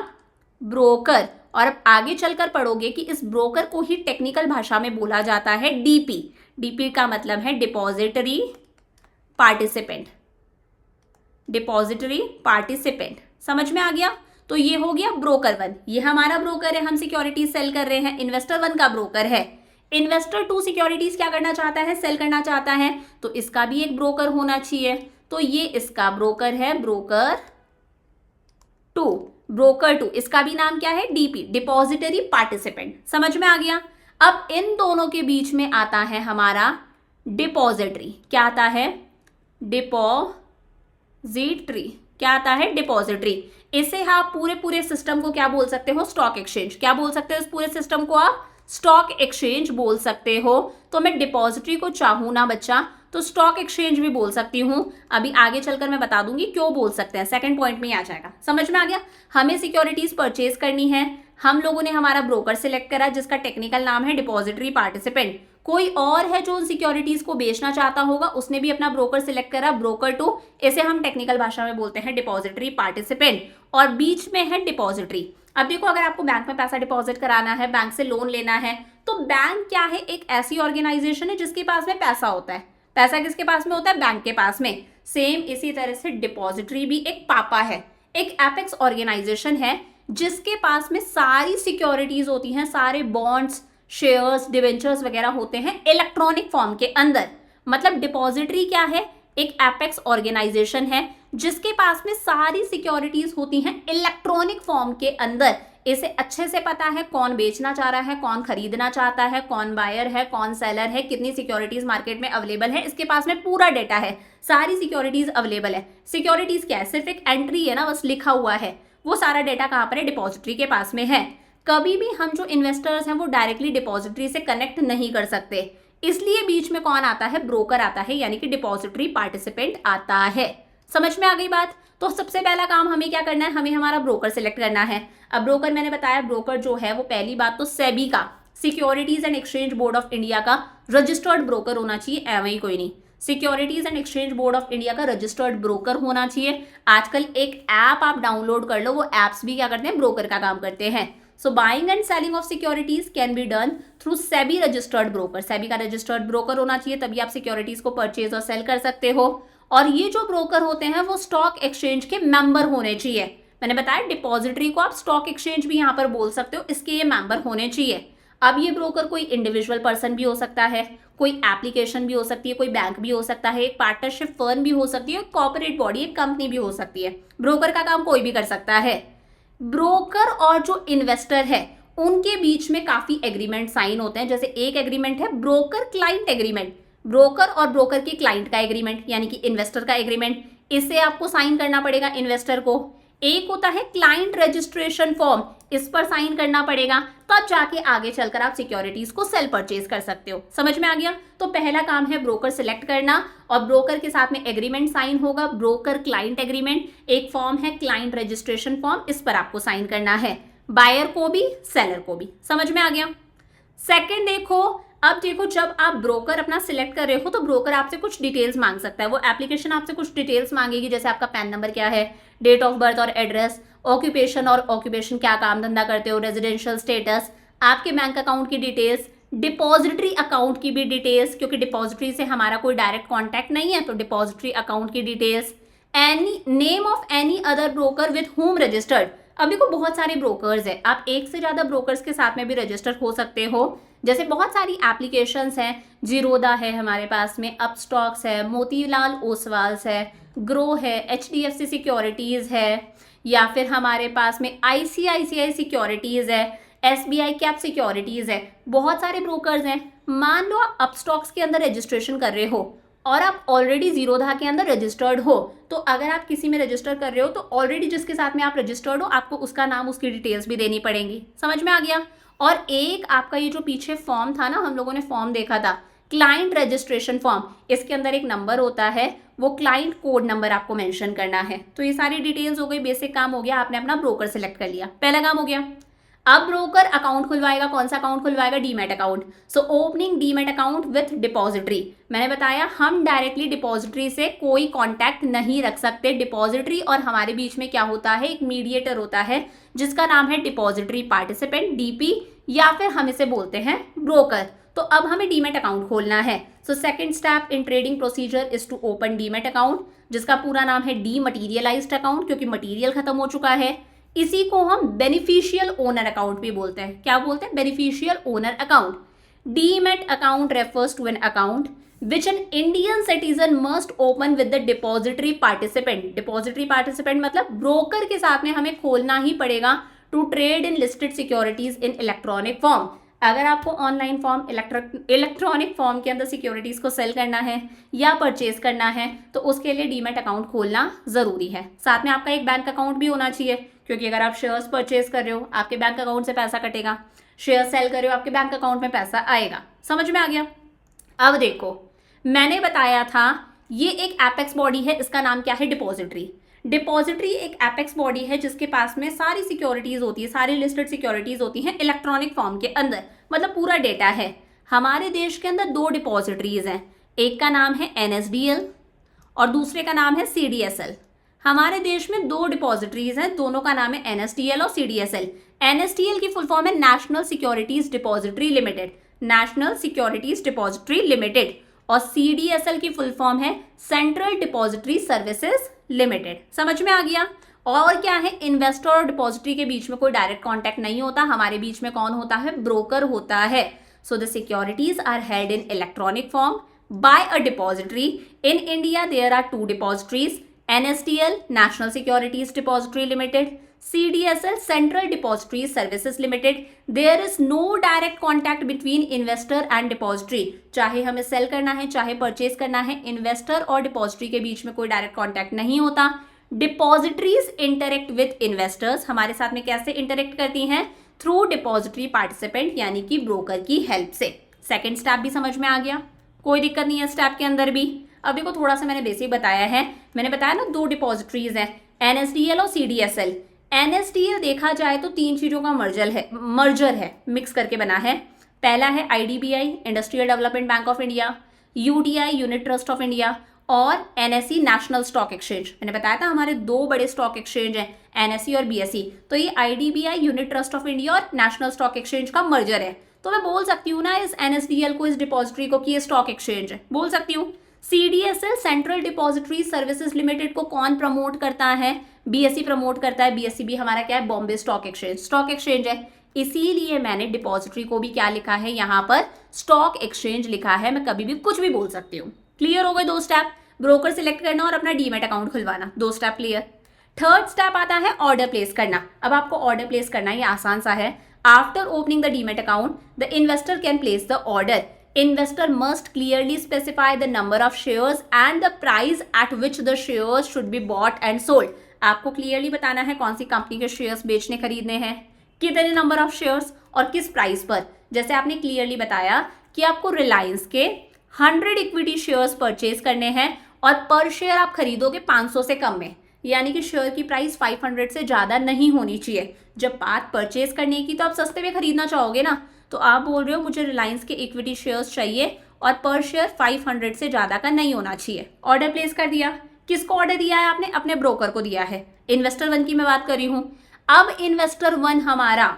ब्रोकर। और अब आगे चलकर पढ़ोगे कि इस ब्रोकर को ही टेक्निकल भाषा में बोला जाता है डीपी। डीपी का मतलब है डिपॉजिटरी पार्टिसिपेंट। डिपॉजिटरी पार्टिसिपेंट, समझ में आ गया। तो ये हो गया ब्रोकर 1, ये हमारा ब्रोकर है, हम सिक्योरिटीज सेल कर रहे हैं। इन्वेस्टर 1 का ब्रोकर है। इन्वेस्टर 2 सिक्योरिटीज क्या करना चाहता है, सेल करना चाहता है, तो इसका भी एक ब्रोकर होना चाहिए। तो ये इसका ब्रोकर है, ब्रोकर 2। ब्रोकर 2 इसका भी नाम क्या है, डीपी, डिपॉजिटरी पार्टिसिपेंट। समझ में आ गया। अब इन दोनों के बीच में आता है हमारा डिपॉजिटरी। क्या आता है, डिपॉजिटरी। क्या आता है, डिपॉजिटरी। इसे आप पूरे सिस्टम को क्या बोल सकते हो, स्टॉक एक्सचेंज। क्या बोल सकते हो इस पूरे सिस्टम को आप, स्टॉक एक्सचेंज बोल सकते हो। तो मैं डिपॉजिटरी को चाहूं ना बच्चा तो स्टॉक एक्सचेंज भी बोल सकती हूं। अभी आगे चलकर मैं बता दूंगी क्यों बोल सकते हैं, सेकंड पॉइंट में ही आ जाएगा। समझ में आ गया। हमें सिक्योरिटीज परचेज करनी है, हम लोगों ने हमारा ब्रोकर सिलेक्ट करा जिसका टेक्निकल नाम है डिपॉजिटरी पार्टिसिपेंट। कोई और है जो उन सिक्योरिटीज को बेचना चाहता होगा, उसने भी अपना ब्रोकर सिलेक्ट करा, ब्रोकर 2। इसे हम टेक्निकल भाषा में बोलते हैं डिपॉजिटरी पार्टिसिपेंट। और बीच में है डिपॉजिटरी। अब देखो अगर आपको बैंक में पैसा डिपॉजिट कराना है, बैंक से लोन लेना है, तो बैंक क्या है, एक ऐसी ऑर्गेनाइजेशन है जिसके पास में पैसा होता है। पैसा किसके पास में होता है, बैंक के पास में। सेम इसी तरह से डिपॉजिटरी भी एक पापा है, एक एपेक्स ऑर्गेनाइजेशन है जिसके पास में सारी सिक्योरिटीज होती हैं, सारे बॉन्ड्स, शेयर्स, डिवेंचर्स वगैरह होते हैं इलेक्ट्रॉनिक फॉर्म के अंदर। मतलब डिपॉजिटरी क्या है, एक एपेक्स ऑर्गेनाइजेशन है जिसके पास में सारी सिक्योरिटीज होती हैं इलेक्ट्रॉनिक फॉर्म के अंदर। इसे अच्छे से पता है कौन बेचना चाह रहा है, कौन खरीदना चाहता है, कौन बायर है, कौन सेलर है, कितनी सिक्योरिटीज मार्केट में अवेलेबल है, इसके पास में पूरा डेटा है, सारी सिक्योरिटीज अवेलेबल है। सिक्योरिटीज क्या है, सिर्फ एक एंट्री है ना, बस लिखा हुआ है। वो सारा डेटा कहाँ पर है, डिपॉजिटरी के पास में है। कभी भी हम जो इन्वेस्टर्स हैं वो डायरेक्टली डिपॉजिटरी से कनेक्ट नहीं कर सकते, इसलिए बीच में कौन आता है, ब्रोकर आता है, यानी कि डिपॉजिटरी पार्टिसिपेंट आता है। समझ में आ गई बात। तो सबसे पहला काम हमें क्या करना है, हमें हमारा ब्रोकर सिलेक्ट करना है। अब ब्रोकर मैंने बताया, ब्रोकर जो है वो पहली बात तो सेबी का, securities and exchange board of India का रजिस्टर्ड ब्रोकर होना चाहिए, एवं ही कोई नहीं। Securities and exchange board of India का रजिस्टर्ड ब्रोकर होना चाहिए। आजकल एक ऐप आप डाउनलोड कर लो, वो ऐप्स भी क्या करते हैं, ब्रोकर का काम करते हैं। So buying and selling of securities can be done through SEBI registered broker. SEBI का रजिस्टर्ड ब्रोकर होना चाहिए, तभी आप सिक्योरिटीज को परचेज और सेल कर सकते हो। और ये जो ब्रोकर होते हैं वो स्टॉक एक्सचेंज के मेंबर होने चाहिए। मैंने बताया डिपॉजिटरी को आप स्टॉक एक्सचेंज भी यहाँ पर बोल सकते हो, इसके ये मेंबर होने चाहिए। अब ये ब्रोकर कोई इंडिविजुअल पर्सन भी हो सकता है, कोई एप्लीकेशन भी हो सकती है, कोई बैंक भी हो सकता है, एक पार्टनरशिप फर्म भी हो सकती है, कॉर्पोरेट बॉडी, एक कंपनी भी हो सकती है। ब्रोकर का काम कोई भी कर सकता है। ब्रोकर और जो इन्वेस्टर है उनके बीच में काफी एग्रीमेंट साइन होते हैं। जैसे एक एग्रीमेंट है ब्रोकर क्लाइंट एग्रीमेंट, ब्रोकर और ब्रोकर के क्लाइंट का एग्रीमेंट, यानी कि इन्वेस्टर का एग्रीमेंट, इसे आपको साइन करना पड़ेगा इन्वेस्टर को। एक होता है क्लाइंट रजिस्ट्रेशन फॉर्म, इस पर साइन करना पड़ेगा, तब जाके आगे चलकर आप सिक्योरिटीज को सेल परचेज कर सकते हो। समझ में आ गया। तो पहला काम है ब्रोकर सिलेक्ट करना, और ब्रोकर के साथ में एग्रीमेंट साइन होगा, ब्रोकर क्लाइंट एग्रीमेंट। एक फॉर्म है क्लाइंट रजिस्ट्रेशन फॉर्म, इस पर आपको साइन करना है, बायर को भी सेलर को भी। समझ में आ गया। सेकंड देखो, अब देखो जब आप ब्रोकर अपना सिलेक्ट कर रहे हो तो ब्रोकर आपसे कुछ डिटेल्स मांग सकता है। वो एप्लीकेशन आपसे कुछ डिटेल्स मांगेगी, जैसे आपका पैन नंबर क्या है, डेट ऑफ बर्थ और एड्रेस, ऑक्यूपेशन और ऑक्यूपेशन क्या काम धंधा करते हो, रेजिडेंशियल स्टेटस, आपके बैंक अकाउंट की डिटेल्स, डिपॉजिटरी अकाउंट की भी डिटेल्स, क्योंकि डिपॉजिटरी से हमारा कोई डायरेक्ट कॉन्टैक्ट नहीं है, तो डिपॉजिटरी अकाउंट की details, any name of any other broker with home registered. अब देखो बहुत सारे ब्रोकर्स है, आप एक से ज्यादा ब्रोकर्स के साथ में भी रजिस्टर हो सकते हो। जैसे बहुत सारी एप्लीकेशंस हैं, जीरोदा है हमारे पास में, अपस्टॉक्स है, मोतीलाल ओसवाल्स है, ग्रो है, HDFC सिक्योरिटीज है, या फिर हमारे पास में ICICI सिक्योरिटीज है, SBI कैप सिक्योरिटीज है। बहुत सारे ब्रोकर्स हैं। मान लो आप अपस्टॉक्स के अंदर रजिस्ट्रेशन कर रहे हो, और आप ऑलरेडी जीरोधा के अंदर रजिस्टर्ड हो, तो अगर आप किसी में रजिस्टर कर रहे हो तो ऑलरेडी जिसके साथ में आप रजिस्टर्ड हो आपको उसका नाम, उसकी डिटेल्स भी देनी पड़ेंगी। समझ में आ गया। और एक आपका ये जो पीछे फॉर्म था ना, हम लोगों ने फॉर्म देखा था क्लाइंट रजिस्ट्रेशन फॉर्म, इसके अंदर एक नंबर होता है, वो क्लाइंट कोड नंबर आपको मेंशन करना है। तो ये सारी डिटेल्स हो गई, बेसिक काम हो गया, आपने अपना ब्रोकर सेलेक्ट कर लिया, पहला काम हो गया। अब ब्रोकर अकाउंट खुलवाएगा, कौन सा अकाउंट खुलवाएगा? Demat account. So opening demat account with depository. मैंने बताया हम डायरेक्टली डिपॉजिटरी से कोई कांटेक्ट नहीं रख सकते। डिपॉजिटरी और हमारे बीच में क्या होता है? एक मीडिएटर होता है जिसका नाम है डिपॉजिटरी पार्टिसिपेंट, डीपी, या फिर हम इसे बोलते हैं ब्रोकर। तो अब हमें डीमैट अकाउंट खोलना है। So second step in trading procedure is to open demat account, जिसका पूरा नाम है डीमटीरियलाइज्ड अकाउंट, क्योंकि मटीरियल खत्म हो चुका है। इसी को हम बेनिफिशियल ओनर अकाउंट भी बोलते हैं। क्या बोलते हैं? Beneficial owner account. Demat account refers to an account which an Indian citizen must open with the depository participant. Depository participant मतलब ब्रोकर के साथ में हमें खोलना ही पड़ेगा to trade in listed securities in electronic form. अगर आपको ऑनलाइन फॉर्म, इलेक्ट्रॉनिक फॉर्म के अंदर सिक्योरिटीज को सेल करना है या परचेज करना है तो उसके लिए डीमैट अकाउंट खोलना जरूरी है। साथ में आपका एक बैंक अकाउंट भी होना चाहिए, क्योंकि अगर आप शेयर्स परचेज कर रहे हो आपके बैंक अकाउंट से पैसा कटेगा, शेयर सेल कर रहे हो आपके बैंक अकाउंट में पैसा आएगा। समझ में आ गया। अब देखो, मैंने बताया था ये एक एपेक्स बॉडी है, इसका नाम क्या है? डिपॉजिटरी। डिपॉजिटरी एक एपेक्स बॉडी है जिसके पास में सारी सिक्योरिटीज होती है, सारी लिस्टेड सिक्योरिटीज होती हैं इलेक्ट्रॉनिक फॉर्म के अंदर, मतलब पूरा डेटा है। हमारे देश के अंदर दो डिपॉजिटरीज हैं, एक का नाम है एनएसडीएल और दूसरे का नाम है सीडीएसएल। हमारे देश में दो डिपॉजिटरीज हैं, दोनों का नाम है एनएसडीएल और सीडीएसएल। एनएसडीएल की फुल फॉर्म है national securities depository limited, national securities depository limited. और सीडीएसएल की फुल फॉर्म है सेंट्रल डिपॉजिटरी सर्विसेज लिमिटेड। समझ में आ गया। और क्या है? इन्वेस्टर और डिपॉजिटरी के बीच में कोई डायरेक्ट कांटेक्ट नहीं होता, हमारे बीच में कौन होता है? ब्रोकर होता है। So the securities are held in electronic form by a depository. In India there are two depositories, NSDL National Securities Depository Limited, CDSL Central Depository Services Limited. There is no direct contact between investor and depository. चाहे हमें सेल करना है चाहे परचेज करना है, इन्वेस्टर और डिपॉजिटरी के बीच में कोई डायरेक्ट कॉन्टैक्ट नहीं होता। डिपॉजिटरीज इंटरेक्ट विद इन्वेस्टर्स, हमारे साथ में कैसे इंटरेक्ट करती हैं? थ्रू डिपॉजिटरी पार्टिसिपेंट, यानी कि ब्रोकर की हेल्प से। सेकेंड स्टेप भी समझ में आ गया, कोई दिक्कत नहीं है स्टेप के अंदर भी। अब देखो, थोड़ा सा मैंने बेसिक बताया है। मैंने बताया ना दो डिपॉजिटरीज हैं, एनएसडीएल और सीडीएसएल। एनएसडीएल देखा जाए तो तीन चीजों का मर्जर है, मिक्स करके बना है। पहला है IDBI, industrial development bank of India, UDI, unit trust of India, और एनएसई, नेशनल स्टॉक एक्सचेंज। मैंने बताया था हमारे दो बड़े स्टॉक एक्सचेंज हैं, एनएसई और बीएसई। तो ये IDBI, unit trust of India और नेशनल स्टॉक एक्सचेंज का मर्जर है। तो मैं बोल सकती हूँ ना इस एनएसडीएल को, इस डिपॉजिटरी को, कि ये स्टॉक एक्सचेंज है, बोल सकती हूँ। CDSL central depository services limited को कौन प्रमोट करता है? बीएसई प्रमोट करता है। बीएसई भी हमारा क्या है? Bombay stock exchange, stock exchange है। इसीलिए मैंने डिपॉजिटरी को भी क्या लिखा है यहाँ पर? स्टॉक एक्सचेंज लिखा है। मैं कभी भी कुछ भी बोल सकती हूँ। क्लियर हो गए दो स्टेप? ब्रोकर सिलेक्ट करना और अपना डीमैट अकाउंट खुलवाना, दो स्टेप क्लियर। थर्ड स्टेप आता है ऑर्डर प्लेस करना। अब आपको ऑर्डर प्लेस करना, ये आसान सा है। After opening the demat account the investor can place the order. Investor must clearly specify the number of shares and the price at which the shares should be bought and sold. आपको क्लियरली बताना है कौन सी कंपनी के शेयर्स बेचने खरीदने हैं, कितने नंबर ऑफ शेयर्स और किस प्राइस पर। जैसे आपने क्लियरली बताया कि आपको रिलायंस के 100 इक्विटी शेयर्स परचेज करने हैं और पर शेयर आप खरीदोगे 500 से कम में, यानी कि शेयर की प्राइस 500 से ज़्यादा नहीं होनी चाहिए। जब बात परचेज करने की तो आप सस्ते में खरीदना चाहोगे ना, तो आप बोल रहे हो मुझे रिलायंस के इक्विटी शेयर्स चाहिए और पर शेयर 500 से ज़्यादा का नहीं होना चाहिए। ऑर्डर प्लेस कर दिया। किसको ऑर्डर दिया है आपने? अपने ब्रोकर को दिया है। इन्वेस्टर 1 की मैं बात कर रही हूँ। अब इन्वेस्टर 1 हमारा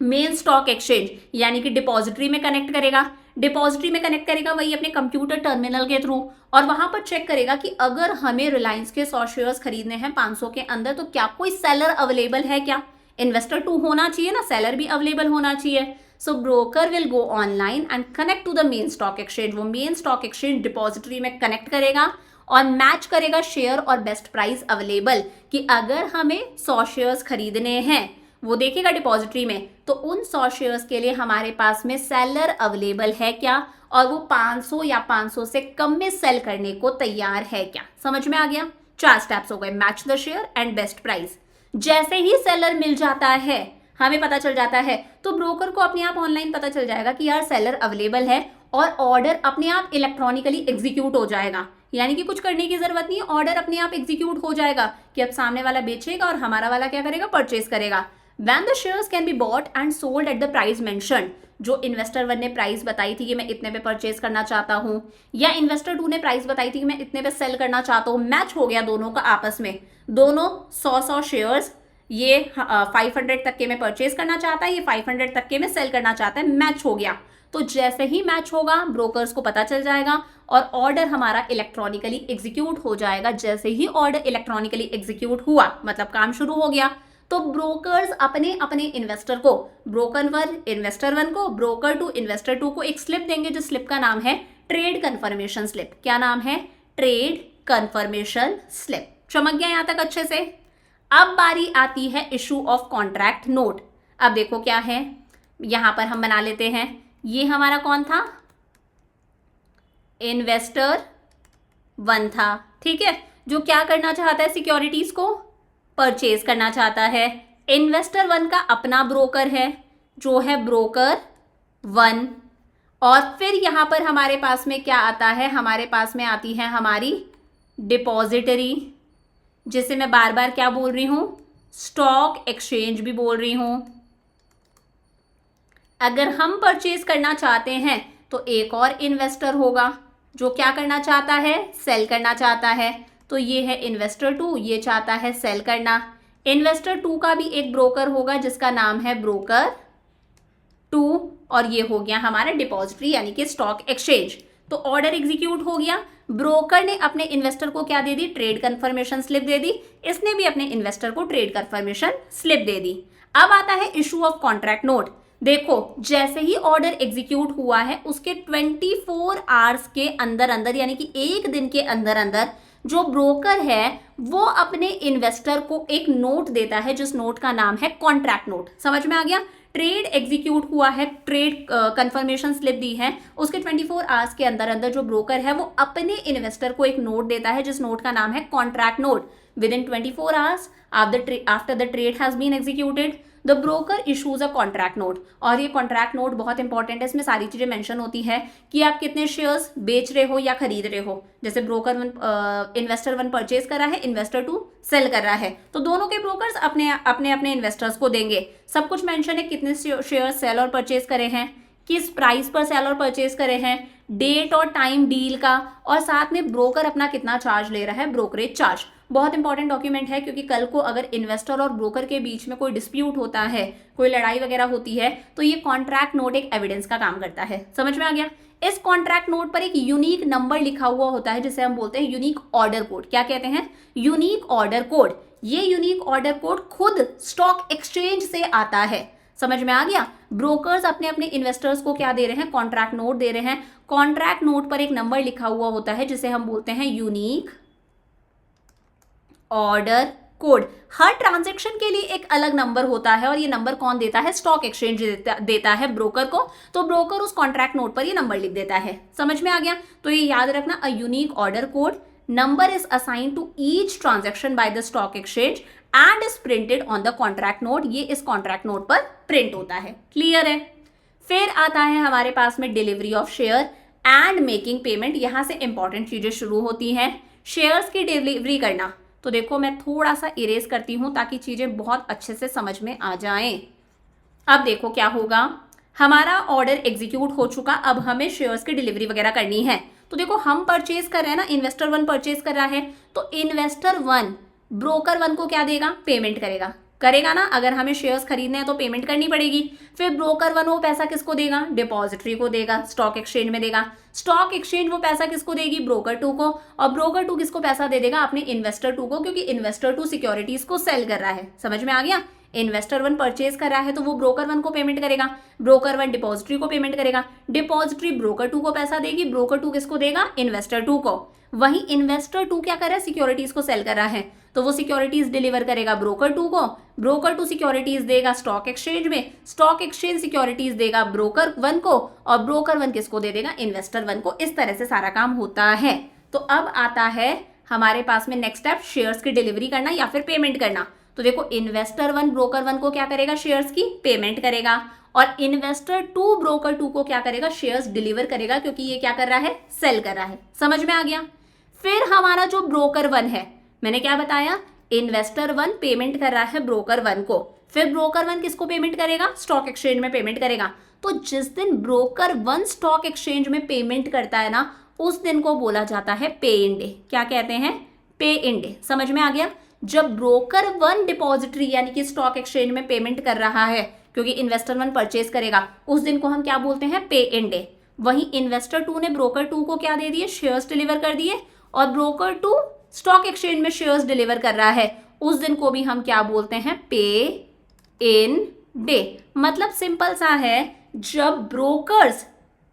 मेन स्टॉक एक्सचेंज यानी कि डिपॉजिटरी में कनेक्ट करेगा। डिपॉजिटरी में कनेक्ट करेगा वही अपने कंप्यूटर टर्मिनल के थ्रू, और वहां पर चेक करेगा कि अगर हमें रिलायंस के 100 शेयर्स खरीदने हैं 500 के अंदर तो क्या कोई सेलर अवेलेबल है क्या? इन्वेस्टर 2 होना चाहिए ना, सेलर भी अवेलेबल होना चाहिए। So broker will go online and connect to the main stock exchange. वो मेन स्टॉक एक्सचेंज डिपॉजिटरी में कनेक्ट करेगा और मैच करेगा शेयर और बेस्ट प्राइस अवेलेबल, कि अगर हमें 100 शेयर्स खरीदने हैं वो देखेगा डिपॉजिटरी में, तो उन 100 शेयर्स के लिए हमारे पास में सेलर अवेलेबल है क्या, और वो 500 या 500 से कम में सेल करने को तैयार है क्या। समझ में आ गया। 4 स्टेप्स हो गए, match the share and best price. जैसे ही सेलर मिल जाता है, हमें पता चल जाता है, तो ब्रोकर को अपने आप ऑनलाइन पता चल जाएगा कि यार सेलर अवेलेबल है, और ऑर्डर अपने आप इलेक्ट्रॉनिकली एग्जीक्यूट हो जाएगा। यानी कि कुछ करने की जरूरत नहीं, ऑर्डर अपने आप एग्जीक्यूट हो जाएगा कि अब सामने वाला बेचेगा और हमारा वाला क्या करेगा, परचेज करेगा। When the shares can be bought and sold at the price mentioned, जो इन्वेस्टर 1 ने प्राइस बताई थी कि मैं इतने पे परचेज करना चाहता हूं, या इन्वेस्टर 2 ने प्राइस बताई थी कि मैं इतने पे सेल करना चाहता हूं, मैच हो गया दोनों का आपस में, दोनों 100 शेयर्स, ये 500 तक के में परचेज करना चाहता है, ये 500 तक के में सेल करना चाहता है, मैच हो गया। तो जैसे ही मैच होगा ब्रोकर्स को पता चल जाएगा और ऑर्डर हमारा इलेक्ट्रॉनिकली एग्जीक्यूट हो जाएगा। जैसे ही ऑर्डर इलेक्ट्रॉनिकली एग्जीक्यूट हुआ, मतलब काम शुरू हो गया, तो ब्रोकर्स अपने अपने इन्वेस्टर को, ब्रोकर 1 इन्वेस्टर 1 को, ब्रोकर 2 इन्वेस्टर 2 को एक स्लिप देंगे, जो स्लिप का नाम है ट्रेड कंफर्मेशन स्लिप। क्या नाम है, ट्रेड कंफर्मेशन स्लिप। चमक गया यहां तक अच्छे से। अब बारी आती है इशू ऑफ कॉन्ट्रैक्ट नोट। अब देखो क्या है, यहां पर हम बना लेते हैं, ये हमारा कौन था, इन्वेस्टर 1 था, ठीक है, जो क्या करना चाहता है, सिक्योरिटीज को परचेज करना चाहता है। इन्वेस्टर 1 का अपना ब्रोकर है, जो है ब्रोकर 1, और फिर यहां पर हमारे पास में क्या आता है, हमारे पास में आती है हमारी डिपॉजिटरी, जिसे मैं बार बार क्या बोल रही हूं, स्टॉक एक्सचेंज भी बोल रही हूं। अगर हम परचेज करना चाहते हैं तो एक और इन्वेस्टर होगा जो क्या करना चाहता है, सेल करना चाहता है। तो ये है इन्वेस्टर 2, ये चाहता है सेल करना। इन्वेस्टर 2 का भी एक ब्रोकर होगा जिसका नाम है ब्रोकर 2, और ये हो गया हमारा डिपॉजिटरी यानी कि स्टॉक एक्सचेंज। तो ऑर्डर एग्जीक्यूट हो गया, ब्रोकर ने अपने इन्वेस्टर को क्या दे दी, ट्रेड कंफर्मेशन स्लिप दे दी, इसने भी अपने इन्वेस्टर को ट्रेड कंफर्मेशन स्लिप दे दी। अब आता है इशू ऑफ कॉन्ट्रैक्ट नोट। देखो जैसे ही ऑर्डर एग्जीक्यूट हुआ है उसके 24 आवर्स के अंदर अंदर, यानी कि एक दिन के अंदर अंदर, जो ब्रोकर है वो अपने इन्वेस्टर को एक नोट देता है, जिस नोट का नाम है कॉन्ट्रैक्ट नोट। समझ में आ गया। ट्रेड एग्जीक्यूट हुआ है, ट्रेड कंफर्मेशन स्लिप दी है, उसके 24 आवर्स के अंदर अंदर जो ब्रोकर है वो अपने इन्वेस्टर को एक नोट देता है, जिस नोट का नाम है contract note. Within 24 hours after the trade has been executed, the broker issues a contract note. और ये कॉन्ट्रैक्ट नोट बहुत इंपॉर्टेंट है, इसमें सारी चीजें मेंशन होती है कि आप कितने शेयर्स बेच रहे हो या खरीद रहे हो। जैसे ब्रोकर 1 इन्वेस्टर 1 परचेज कर रहा है, इन्वेस्टर 2 सेल कर रहा है, तो दोनों के ब्रोकर्स अपने अपने इन्वेस्टर्स को देंगे। सब कुछ मेंशन है, कितने शेयर्स सेल और परचेज करे हैं, किस प्राइस पर सेल और परचेज करे हैं, डेट और टाइम डील का, और साथ में ब्रोकर अपना कितना चार्ज ले रहा है, ब्रोकरेज चार्ज। बहुत इंपॉर्टेंट डॉक्यूमेंट है, क्योंकि कल को अगर इन्वेस्टर और ब्रोकर के बीच में कोई डिस्प्यूट होता है, कोई लड़ाई वगैरह होती है, तो ये कॉन्ट्रैक्ट नोट एक एविडेंस का काम करता है। समझ में आ गया। इस कॉन्ट्रैक्ट नोट पर एक यूनिक नंबर लिखा हुआ होता है, जिसे हम बोलते हैं यूनिक ऑर्डर कोड। क्या कहते हैं, यूनिक ऑर्डर कोड। ये यूनिक ऑर्डर कोड खुद स्टॉक एक्सचेंज से आता है। समझ में आ गया। ब्रोकर्स अपने अपने इन्वेस्टर्स को क्या दे रहे हैं, कॉन्ट्रैक्ट नोट दे रहे हैं। कॉन्ट्रैक्ट नोट पर एक नंबर लिखा हुआ होता है, जिसे हम बोलते हैं यूनिक ऑर्डर कोड। हर ट्रांजैक्शन के लिए एक अलग नंबर होता है, और ये नंबर कौन देता है, स्टॉक एक्सचेंज देता है ब्रोकर को। तो ब्रोकर उस कॉन्ट्रैक्ट नोट पर ये नंबर लिख देता है। समझ में आ गया। तो ये याद रखना, a unique order code number is assigned to each transaction by the stock exchange and is printed on the contract note. ये इस कॉन्ट्रैक्ट नोट पर प्रिंट होता है। क्लियर है। फिर आता है हमारे पास में delivery of share and making payment. यहां से इंपॉर्टेंट चीजें शुरू होती हैं। शेयर्स की डिलीवरी करना, तो देखो मैं थोड़ा सा इरेज करती हूं ताकि चीजें बहुत अच्छे से समझ में आ जाएं। अब देखो क्या होगा, हमारा ऑर्डर एग्जीक्यूट हो चुका, अब हमें शेयर्स की डिलीवरी वगैरह करनी है। तो देखो हम परचेज कर रहे हैं ना, इन्वेस्टर 1 परचेज कर रहा है, तो इन्वेस्टर 1 ब्रोकर 1 को क्या देगा, पेमेंट करेगा ना। अगर हमें शेयर्स खरीदने हैं तो पेमेंट करनी पड़ेगी। फिर ब्रोकर 1 वो पैसा किसको देगा, डिपॉजिटरी को देगा, स्टॉक एक्सचेंज में देगा। स्टॉक एक्सचेंज वो पैसा किसको देगी, ब्रोकर 2 को, और ब्रोकर 2 किसको पैसा दे देगा, अपने इन्वेस्टर 2 को, क्योंकि इन्वेस्टर 2 सिक्योरिटीज को सेल कर रहा है। समझ में आ गया। इन्वेस्टर वन परचेज कर रहा है तो वो ब्रोकर वन को पेमेंट करेगा, ब्रोकर वन डिपॉजिटरी को पेमेंट करेगा, डिपॉजिटरी ब्रोकर टू को पैसा देगी, ब्रोकर टू किसको देगा, इन्वेस्टर टू को। वहीं इन्वेस्टर टू क्या कर रहा है, सिक्योरिटीज को सेल कर रहा है तो वो सिक्योरिटीज डिलीवर करेगा ब्रोकर टू को, ब्रोकर टू सिक्योरिटीज देगा स्टॉक एक्सचेंज में, स्टॉक एक्सचेंज सिक्योरिटीज देगा ब्रोकर वन को और ब्रोकर वन किसको दे देगा, इन्वेस्टर वन को। इस तरह से सारा काम होता है। तो अब आता है हमारे पास में नेक्स्ट स्टेप, शेयर्स की डिलीवरी करना या फिर पेमेंट करना। तो देखो इन्वेस्टर वन ब्रोकर वन को क्या करेगा, शेयर्स की पेमेंट करेगा और इन्वेस्टर टू ब्रोकर टू को क्या करेगा, शेयर्स डिलीवर करेगा, क्योंकि ये क्या कर रहा है, सेल कर रहा है। समझ में आ गया। फिर हमारा जो ब्रोकर वन है, मैंने क्या बताया, इन्वेस्टर वन पेमेंट कर रहा है ब्रोकर वन को, फिर ब्रोकर वन किसको पेमेंट करेगा, स्टॉक एक्सचेंज में पेमेंट करेगा। तो जिस दिन ब्रोकर वन स्टॉक एक्सचेंज में पेमेंट करता है ना, उस दिन को बोला जाता है पे इन डे। क्या कहते हैं, पे इन डे। समझ में आ गया। जब ब्रोकर वन डिपॉजिटरी यानी कि स्टॉक एक्सचेंज में पेमेंट कर रहा है, क्योंकि इन्वेस्टर वन परचेज करेगा, उस दिन को हम क्या बोलते हैं, पे इन डे। वहीं इन्वेस्टर टू ने ब्रोकर टू को क्या दे दिए, शेयर्स डिलीवर कर दिए और ब्रोकर टू स्टॉक एक्सचेंज में शेयर्स डिलीवर कर रहा है, उस दिन को भी हम क्या बोलते हैं, पे इन डे। मतलब सिंपल सा है, जब ब्रोकर्स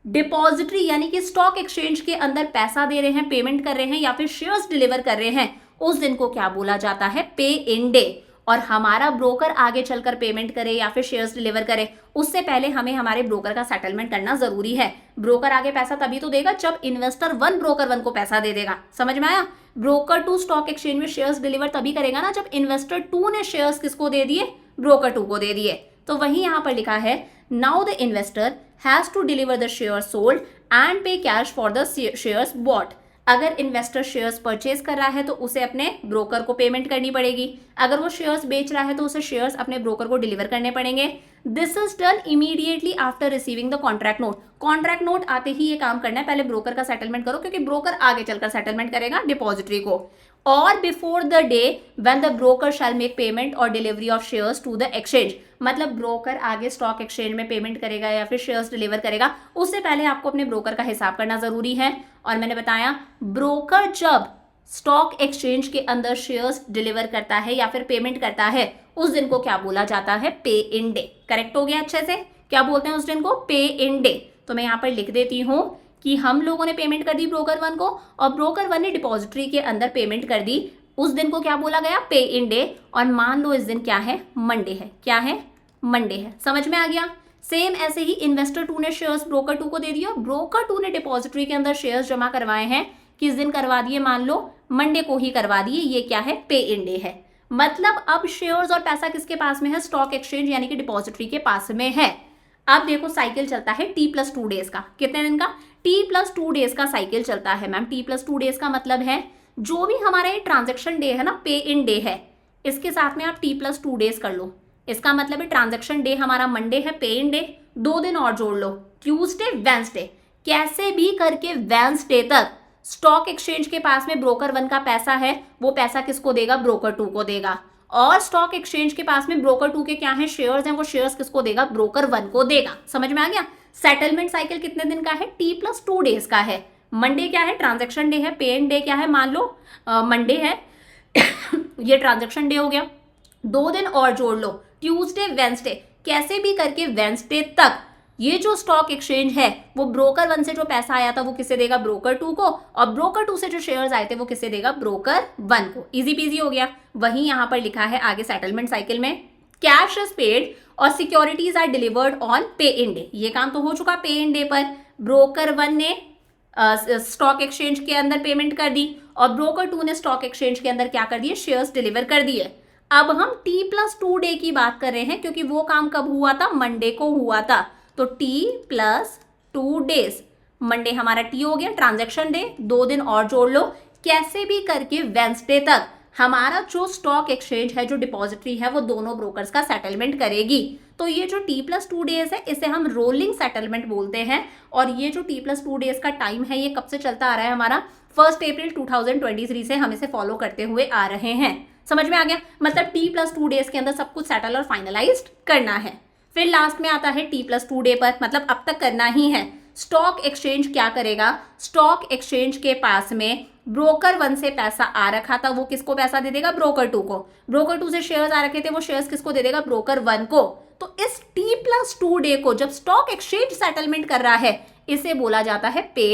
डिपॉजिटरी यानी कि स्टॉक एक्सचेंज के अंदर पैसा दे रहे हैं, पेमेंट कर रहे हैं या फिर शेयर्स डिलीवर कर रहे हैं, उस दिन को क्या बोला जाता है, पे इन डे। और हमारा ब्रोकर आगे चलकर पेमेंट करे या फिर शेयर्स डिलीवर करे, उससे पहले हमें हमारे ब्रोकर का सेटलमेंट करना जरूरी है। ब्रोकर आगे पैसा तभी तो देगा जब इन्वेस्टर वन ब्रोकर वन को पैसा दे देगा। समझ में आया। ब्रोकर टू स्टॉक एक्सचेंज में शेयर्स डिलीवर तभी करेगा ना जब इन्वेस्टर टू ने शेयर्स किसको दे दिए, ब्रोकर टू को दे दिए। तो वही यहां पर लिखा है, now the investor has to deliver the shares sold and pay cash for the shares bought. अगर इन्वेस्टर शेयर्स परचेज कर रहा है तो उसे अपने ब्रोकर को पेमेंट करनी पड़ेगी, अगर वो शेयर्स बेच रहा है तो उसे शेयर्स अपने ब्रोकर को डिलीवर करने पड़ेंगे। This is done immediately after receiving the contract note. Contract note आते ही ये काम करना है, पहले ब्रोकर का सेटलमेंट करो, क्योंकि ब्रोकर आगे चलकर सेटलमेंट करेगा डिपॉजिटरी को। और before the day when the broker shall make payment और delivery of shares to the exchange. मतलब ब्रोकर आगे स्टॉक एक्सचेंज में पेमेंट करेगा या फिर शेयर्स डिलीवर करेगा, उससे पहले आपको अपने ब्रोकर का हिसाब करना जरूरी है। और मैंने बताया, ब्रोकर जब स्टॉक एक्सचेंज के अंदर शेयर्स डिलीवर करता है या फिर पेमेंट करता है, उस दिन को क्या बोला जाता है, पे इन डे। करेक्ट हो गया अच्छे से। क्या बोलते हैं उस दिन को, पे इन डे। तो मैं यहाँ पर लिख देती हूँ कि हम लोगों ने पेमेंट कर दी ब्रोकर वन को और ब्रोकर वन ने डिपॉजिटरी के अंदर पेमेंट कर दी, उस दिन को क्या बोला गया, पे इन डे। और मान लो इस दिन क्या है, मंडे है। क्या है, मंडे है। समझ में आ गया। सेम ऐसे ही इन्वेस्टर टू ने शेयर्स ब्रोकर टू को दे दिया, ब्रोकर टू ने डिपॉजिटरी के अंदर शेयर्स जमा करवाए हैं, किस दिन करवा दिए, मान लो मंडे को ही करवा दिए। ये क्या है, पे इन डे है। मतलब अब शेयर्स और पैसा किसके पास में है, स्टॉक एक्सचेंज यानी कि डिपॉजिटरी के पास में है। अब देखो साइकिल चलता है T+2 डेज का। कितने दिन का, T+2 डेज का साइकिल चलता है। मैम T+2 डेज का मतलब है जो भी हमारा ये ट्रांजेक्शन डे है ना, पे इन डे है, इसके साथ में आप T+2 डेज कर लो। इसका मतलब है ट्रांजेक्शन डे हमारा मंडे है, पे इन डे 2 दिन और जोड़ लो, ट्यूसडे वेंसडे। कैसे भी करके वेंसडे तक स्टॉक एक्सचेंज के पास में ब्रोकर वन का पैसा है, वो पैसा किसको देगा, ब्रोकर टू को देगा। और स्टॉक एक्सचेंज के पास में ब्रोकर टू के क्या है, शेयर्स हैं, वो शेयर्स किसको देगा, ब्रोकर वन को देगा। समझ में आ गया। सेटलमेंट साइकिल कितने दिन का है, T+2 डेज का है। मंडे क्या है, ट्रांजेक्शन डे है। पे इन डे क्या है, मान लो मंडे है ये ट्रांजेक्शन डे हो गया। 2 दिन और जोड़ लो, ट्यूसडे वेंसडे। कैसे भी करके वेंसडे तक ये जो स्टॉक एक्सचेंज है वो ब्रोकर वन से जो पैसा आया था वो किसे देगा, ब्रोकर टू को, और ब्रोकर टू से जो शेयर्स आए थे वो किसे देगा, ब्रोकर वन को। इजी पीजी हो गया। वहीं यहां पर लिखा है आगे सेटलमेंट साइकिल में, कैश इज पेड और सिक्योरिटीज आर डिलीवर्ड ऑन पे इन डे। ये काम तो हो चुका पे इन डे पर। ब्रोकर वन ने स्टॉक एक्सचेंज के अंदर पेमेंट कर दी और ब्रोकर टू ने स्टॉक एक्सचेंज के अंदर क्या कर दिए, शेयर्स डिलीवर कर दिए। अब हम T+2 डे की बात कर रहे हैं, क्योंकि वो काम कब हुआ था, मंडे को हुआ था। तो T+2 डेज, मंडे हमारा T हो गया, ट्रांजैक्शन डे, 2 दिन और जोड़ लो। कैसे भी करके वेंसडे तक हमारा जो स्टॉक एक्सचेंज है, जो डिपॉजिटरी है, वो दोनों ब्रोकर्स का सेटलमेंट करेगी। तो ये जो T+2 डेज है इसे हम रोलिंग सेटलमेंट बोलते हैं। और ये जो T+2 डेज का टाइम है ये कब से चलता आ रहा है, हमारा 1 अप्रैल 2023 से हम इसे फॉलो करते हुए आ रहे हैं। समझ में आ गया। मतलब T+2 डेज के अंदर सब कुछ सेटल और फाइनलाइज्ड करना है। फिर लास्ट में आता है T+2 डे पर, मतलब अब तक करना ही है। स्टॉक एक्सचेंज क्या करेगा, स्टॉक एक्सचेंज के पास में ब्रोकर 1 से पैसा आ रखा था, वो किसको पैसा दे देगा, ब्रोकर 2 को। ब्रोकर 2 से शेयर्स आ रखे थे, वो शेयर्स किसको दे देगा, ब्रोकर 1 को। तो इस T+2 डे को जब स्टॉक एक्सचेंज सेटलमेंट कर रहा है, इसे बोला जाता है पे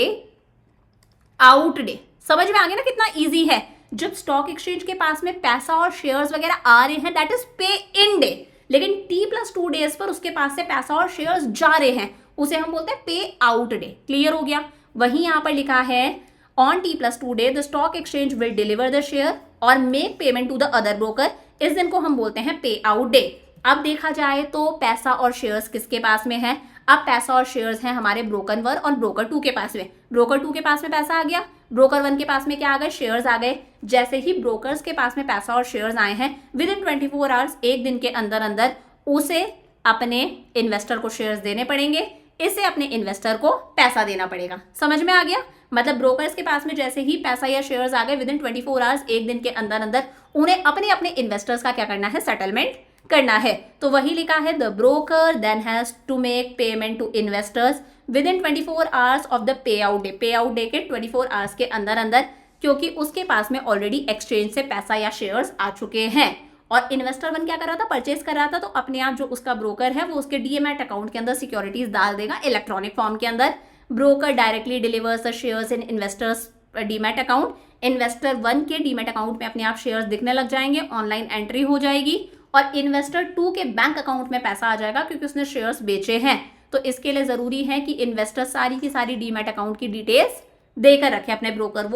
आउट डे। समझ में आ गया ना कितना इजी है। जब स्टॉक एक्सचेंज के पास में पैसा और शेयर्स वगैरह आ रहे हैं, दैट इज पे इन डे, लेकिन T+2 डेज पर उसके पास से पैसा और शेयर्स जा रहे हैं, उसे हम बोलते हैं पे आउट डे। क्लियर हो गया। वहीं यहां पर लिखा है on T+2 day the stock exchange will deliver the share और make payment to the other broker, इस दिन को हम बोलते हैं पे आउट डे। अब देखा जाए तो पैसा और शेयर्स किसके पास में है, अब पैसा और शेयर्स हैं हमारे ब्रोकर 1 और ब्रोकर 2 के पास में। ब्रोकर 2 के पास में पैसा आ गया, ब्रोकर 1 के पास में क्या आ गए, शेयर्स आ गए। जैसे ही ब्रोकर्स के पास में पैसा और शेयर्स आए हैं, विद इन 24 आवर्स, एक दिन के अंदर अंदर उसे अपने इन्वेस्टर को शेयर्स देने पड़ेंगे, इसे अपने इन्वेस्टर को पैसा देना पड़ेगा। समझ में आ गया। मतलब ब्रोकर्स के पास में जैसे ही पैसा या शेयर्स आ गए, विद इन 24 आवर्स, एक दिन के अंदर अंदर उन्हें अपने अपने इन्वेस्टर्स का क्या करना है, सेटलमेंट करना है। तो वही लिखा है the broker then has to make payment to investors within 24 hours of the pay out day. Pay out day के 24 आवर्स के अंदर अंदर, क्योंकि उसके पास में ऑलरेडी एक्सचेंज से पैसा या शेयर्स आ चुके हैं। और इन्वेस्टर 1 क्या कर रहा था, परचेज कर रहा था, तो अपने आप जो उसका ब्रोकर है वो उसके डीएमएट अकाउंट के अंदर सिक्योरिटीज डाल देगा इलेक्ट्रॉनिक फॉर्म के अंदर। Broker directly delivers the shares in investors demat account. Investor 1 के डीमैट अकाउंट में अपने आप शेयर्स दिखने लग जाएंगे, ऑनलाइन एंट्री हो जाएगी और इन्वेस्टर 2 के बैंक अकाउंट में पैसा आ जाएगा, क्योंकि उसने शेयर्स बेचे हैं। तो इसके लिए जरूरी है कि इन्वेस्टर सारी की सारी डीमैट अकाउंट की डिटेल्स देकर रखे अपने ब्रोकर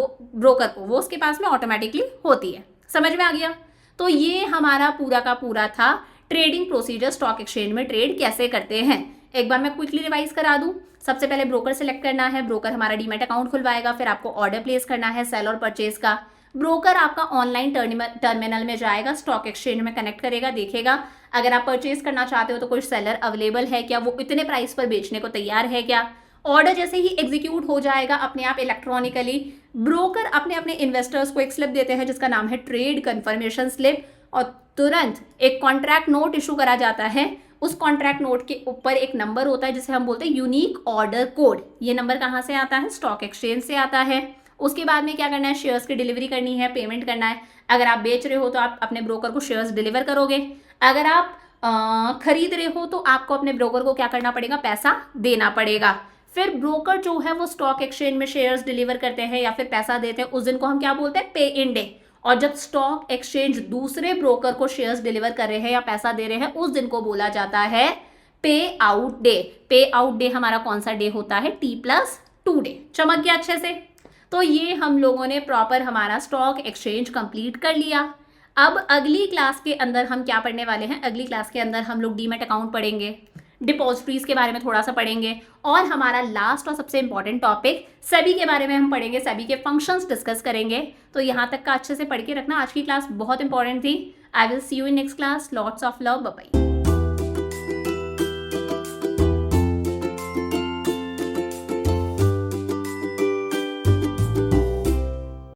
को, वो उसके पास में ऑटोमेटिकली होती है। समझ में आ गया। तो ये हमारा पूरा का पूरा था ट्रेडिंग प्रोसीजर, स्टॉक एक्सचेंज में ट्रेड कैसे करते हैं। एक बार मैं क्विकली रिवाइज करा दूं। सबसे पहले ब्रोकर सेलेक्ट करना है, ब्रोकर हमारा डीमैट अकाउंट खुलवाएगा, फिर आपको ऑर्डर प्लेस करना है सेल और परचेज का। ब्रोकर आपका ऑनलाइन टर्मिनल में जाएगा, स्टॉक एक्सचेंज में कनेक्ट करेगा, देखेगा अगर आप परचेज करना चाहते हो तो कोई सेलर अवेलेबल है क्या, वो इतने प्राइस पर बेचने को तैयार है क्या। ऑर्डर जैसे ही एग्जीक्यूट हो जाएगा अपने आप इलेक्ट्रॉनिकली, ब्रोकर अपने अपने इन्वेस्टर्स को एक स्लिप देते हैं जिसका नाम है ट्रेड कंफर्मेशन स्लिप, और तुरंत एक कॉन्ट्रैक्ट नोट इशू करा जाता है। उस कॉन्ट्रैक्ट नोट के ऊपर एक नंबर होता है जिसे हम बोलते हैं यूनिक ऑर्डर कोड। ये नंबर कहाँ से आता है, स्टॉक एक्सचेंज से आता है। उसके बाद में क्या करना है, शेयर्स की डिलीवरी करनी है, पेमेंट करना है। अगर आप बेच रहे हो तो आप अपने ब्रोकर को शेयर्स डिलीवर करोगे, अगर आप खरीद रहे हो तो आपको अपने ब्रोकर को क्या करना पड़ेगा, पैसा देना पड़ेगा। फिर ब्रोकर जो है वो स्टॉक एक्सचेंज में शेयर्स डिलीवर करते हैं या फिर पैसा देते हैं, उस दिन को हम क्या बोलते हैं, पे इन डे। और जब स्टॉक एक्सचेंज दूसरे ब्रोकर को शेयर्स डिलीवर कर रहे हैं या पैसा दे रहे हैं, उस दिन को बोला जाता है पे out day. Pay out day हमारा कौन सा डे होता है, T+2 डे। चमक गया अच्छे से। तो ये हम लोगों ने प्रॉपर हमारा स्टॉक एक्सचेंज कंप्लीट कर लिया। अब अगली क्लास के अंदर हम क्या पढ़ने वाले हैं, अगली क्लास के अंदर हम लोग डीमैट अकाउंट पढ़ेंगे, डिपॉजिटरीज के बारे में थोड़ा सा पढ़ेंगे, और हमारा लास्ट और सबसे इंपॉर्टेंट टॉपिक सेबी के बारे में हम पढ़ेंगे, सेबी के फंक्शंस डिस्कस करेंगे। तो यहाँ तक का अच्छे से पढ़ के रखना, आज की क्लास बहुत इंपॉर्टेंट थी। I will see you in next class. Lots of love, bye bye.